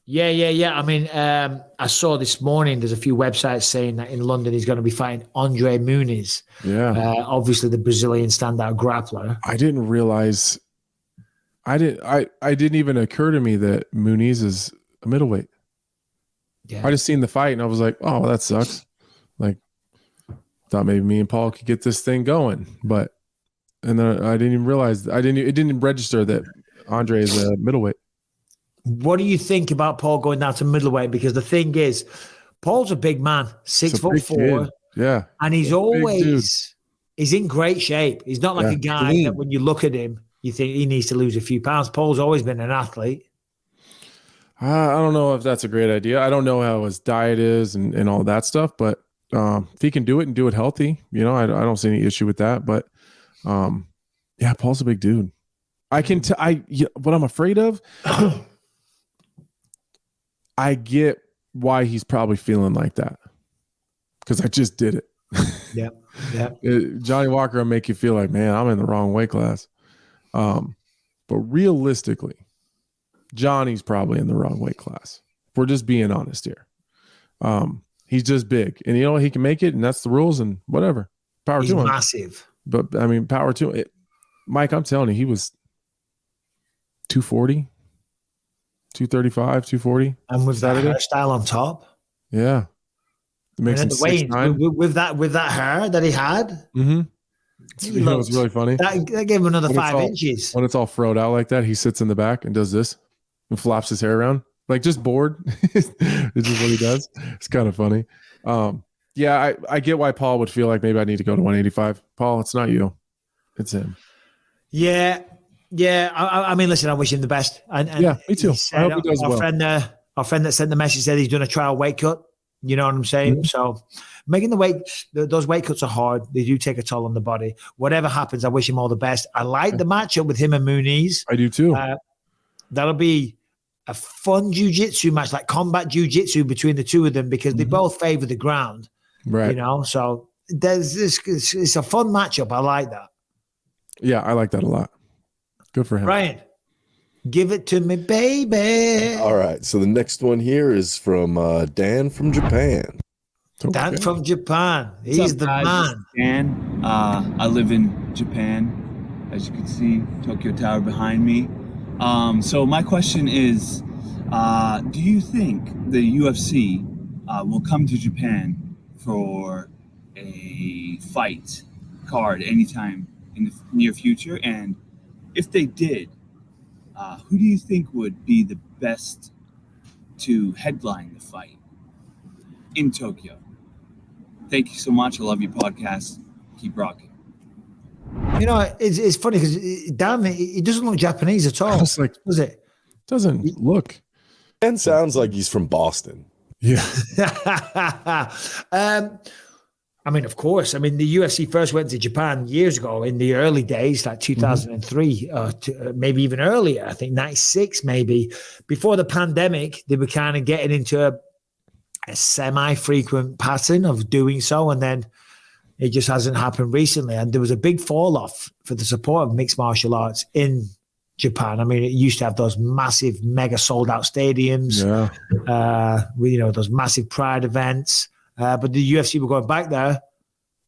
Yeah. I mean, I saw this morning there's a few websites saying that in London he's going to be fighting Andre Muniz. Yeah. Obviously the Brazilian standout grappler. I didn't realize. I didn't even occur to me that Muniz is a middleweight. Yeah. I just seen the fight and I was like, oh, well, that sucks. Like, thought maybe me and Paul could get this thing going, and then I didn't even realize. It didn't register that Andre is a middleweight. What do you think about Paul going down to middleweight? Because the thing is, Paul's a big man, 6'4", yeah, and he's in great shape. He's not like a guy that when you look at him, you think he needs to lose a few pounds. Paul's always been an athlete. I don't know if that's a great idea. I don't know how his diet is and all that stuff, but if he can do it and do it healthy, I don't see any issue with that. But yeah, Paul's a big dude. What I'm afraid of. I get why he's probably feeling like that because I just did it. Yeah. Johnny Walker will make you feel like, man, I'm in the wrong weight class. But realistically, Johnny's probably in the wrong weight class. If we're just being honest here. He's just big, and he can make it, and that's the rules, and whatever. Power to him. He's massive. But I mean, power to him. Mike, I'm telling you, he was 240. 235, 240. And with that hairstyle on top. Yeah. It makes him 6'9". With that hair that he had. Mm-hmm. It was really funny. That gave him another 5 inches. When it's all froed out like that, he sits in the back and does this and flaps his hair around. Like just bored. It's just what he does. It's kind of funny. Yeah, I get why Paul would feel like maybe I need to go to 185. Paul, it's not you. It's him. Yeah. I mean, listen, I wish him the best. And yeah, me too. I hope he does well. Our friend that sent the message said he's doing a trial weight cut. You know what I'm saying? Mm-hmm. So making those weight cuts are hard. They do take a toll on the body. Whatever happens, I wish him all the best. I like the matchup with him and Muniz. I do too. That'll be a fun jiu-jitsu match, like combat jiu-jitsu between the two of them, because they both favor the ground. Right. You know, so there's this. It's a fun matchup. I like that. Yeah, I like that a lot. Good for him. Brian, give it to me, baby. All right. So the next one here is from Dan from Japan. Dan from Japan. He's What's up, the guys? man. Dan, I live in Japan, as you can see, Tokyo Tower behind me. So my question is, do you think the UFC will come to Japan for a fight card anytime in the near future? And if they did, who do you think would be the best to headline the fight in Tokyo? Thank you so much. I love your podcast. Keep rocking. You know, it's funny because Dan, he doesn't look Japanese at all. It's like, does it? Doesn't look. Dan sounds like he's from Boston. Yeah. I mean, of course. I mean, the UFC first went to Japan years ago in the early days, like 2003, maybe even earlier. I think 96, maybe. Before the pandemic, they were kind of getting into a semi-frequent pattern of doing so, and then it just hasn't happened recently. And there was a big fall-off for the support of mixed martial arts in Japan. I mean, it used to have those massive, mega sold-out stadiums, with, you know, those massive pride events. But the UFC were going back there.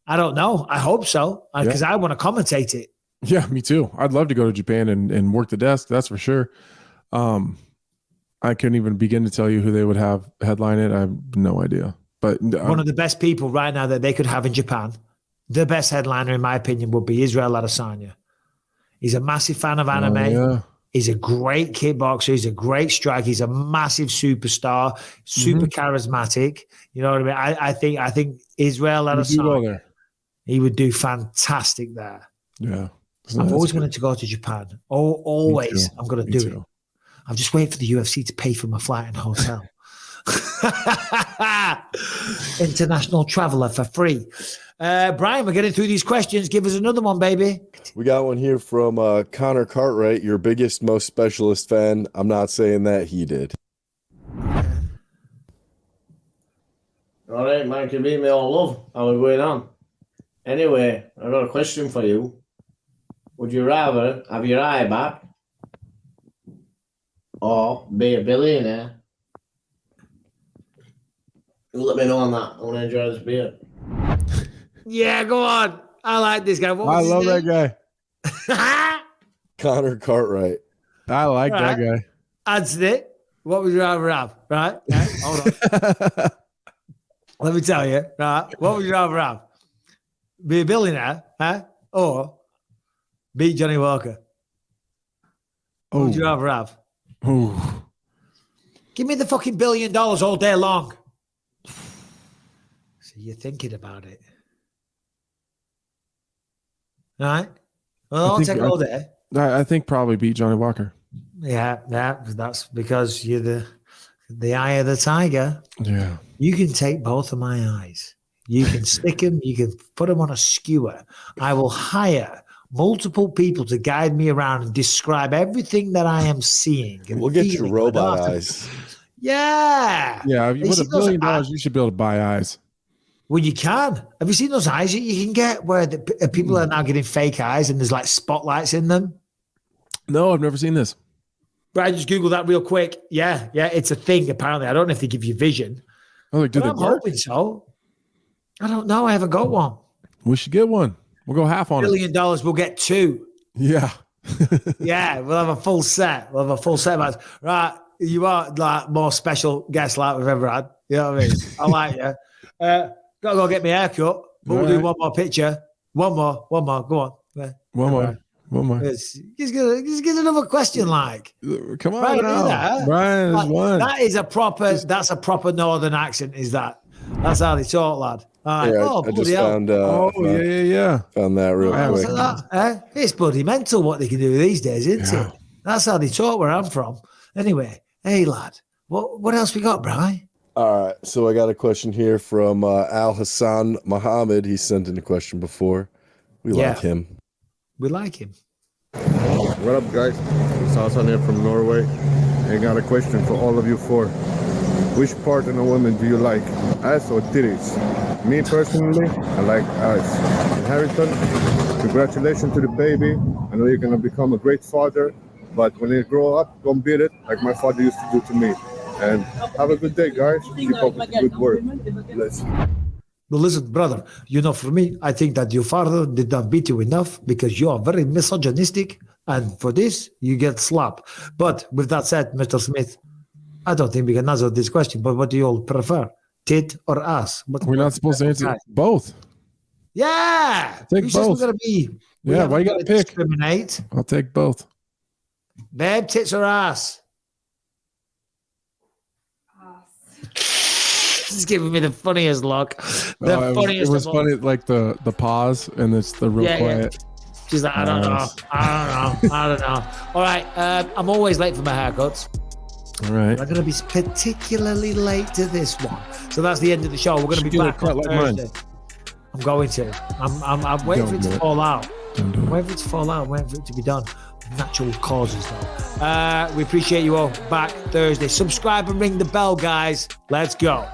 I don't know. I hope so, because I want to commentate it. Yeah, me too. I'd love to go to Japan and work the desk. That's for sure. I couldn't even begin to tell you who they would have headline it. I have no idea. But one of the best people right now that they could have in Japan, the best headliner, in my opinion, would be Israel Adesanya. He's a massive fan of anime. He's a great kickboxer. He's a great striker. He's a massive superstar, super charismatic. You know what I mean? I think Israel Adesanya, he would do fantastic there. Yeah. I've always wanted to go to Japan. Always. I'm going to do it. I'm just waiting for the UFC to pay for my flight and hotel. International traveler for free. Brian, we're getting through these questions. Give us another one, baby. We got one here from Connor Cartwright, your biggest, most specialist fan. I'm not saying that he did. All right, Mike, you beat me all love. How are we going on? Anyway, I've got a question for you. Would you rather have your eye back or be a billionaire? You let me know on that. I want to enjoy this beer. Yeah, go on. I like this guy. I love that guy. Connor Cartwright. I like that guy. Answered it. What would you rather have? Right? Hold on. Let me tell you. Right? What would you rather have? Be a billionaire, or beat Johnny Walker? What would you rather have? Give me the fucking $1 billion all day long. So you're thinking about it. All right. Well, I'll take all day. I think probably beat Johnny Walker. Yeah, that's because you're the eye of the tiger. Yeah. You can take both of my eyes. You can stick them. You can put them on a skewer. I will hire multiple people to guide me around and describe everything that I am seeing. We'll get you robot eyes. Yeah. Yeah. With $1 billion, you should be able to buy eyes. Well, you can. Have you seen those eyes that you can get where the people are now getting fake eyes and there's like spotlights in them? No, I've never seen this. But I just Googled that real quick. Yeah, it's a thing apparently. I don't know if they give you vision. I'm hoping so. I don't know. I haven't got one. We should get one. We'll go half on $1 billion. We'll get two. Yeah. Yeah, we'll have a full set. We'll have a full set. Right. You are like more special guest like we've ever had. You know what I mean? I like you. Gotta go get my hair cut. But we'll do one more picture. One more. Go on. One more. Just get another question, like. Come on, Brian is one. That's a proper northern accent. Is that? That's how they talk, lad. All right. Yeah, I just found. Found that real quick. It's bloody mental what they can do these days, isn't it? That's how they talk where I'm from. Anyway, hey lad, what else we got, Brian? All right, so I got a question here from Al Hassan Muhammad. He sent in a question before. We like him. We like him. What up, guys? It's Hassan here from Norway. I got a question for all of you four. Which part of a woman do you like, ass or titties? Me personally, I like ass. And Harrington, congratulations to the baby. I know you're gonna become a great father, but when you grow up, don't beat it like my father used to do to me. And have a good day, guys. Keep up with the good work. Bless. Well, listen, brother, for me, I think that your father did not beat you enough because you are very misogynistic, and for this, you get slapped. But with that said, Mr. Smith, I don't think we can answer this question, but what do you all prefer, tit or ass? We're not supposed to answer both. Yeah! Take both. Gonna be, yeah, why you got to pick? Discriminate. I'll take both. Babe, tits or ass? He's giving me the funniest look. It was funny, like the pause and it's the real quiet. Yeah. She's like, I don't know. All right, I'm always late for my haircuts. All right. I'm going to be particularly late to this one. So that's the end of the show. We're going to be back on Thursday. I'm going to. I'm waiting for it to fall out. I'm waiting for it to fall out. I'm waiting for it to be done. Natural causes, though. We appreciate you all. Back Thursday. Subscribe and ring the bell, guys. Let's go.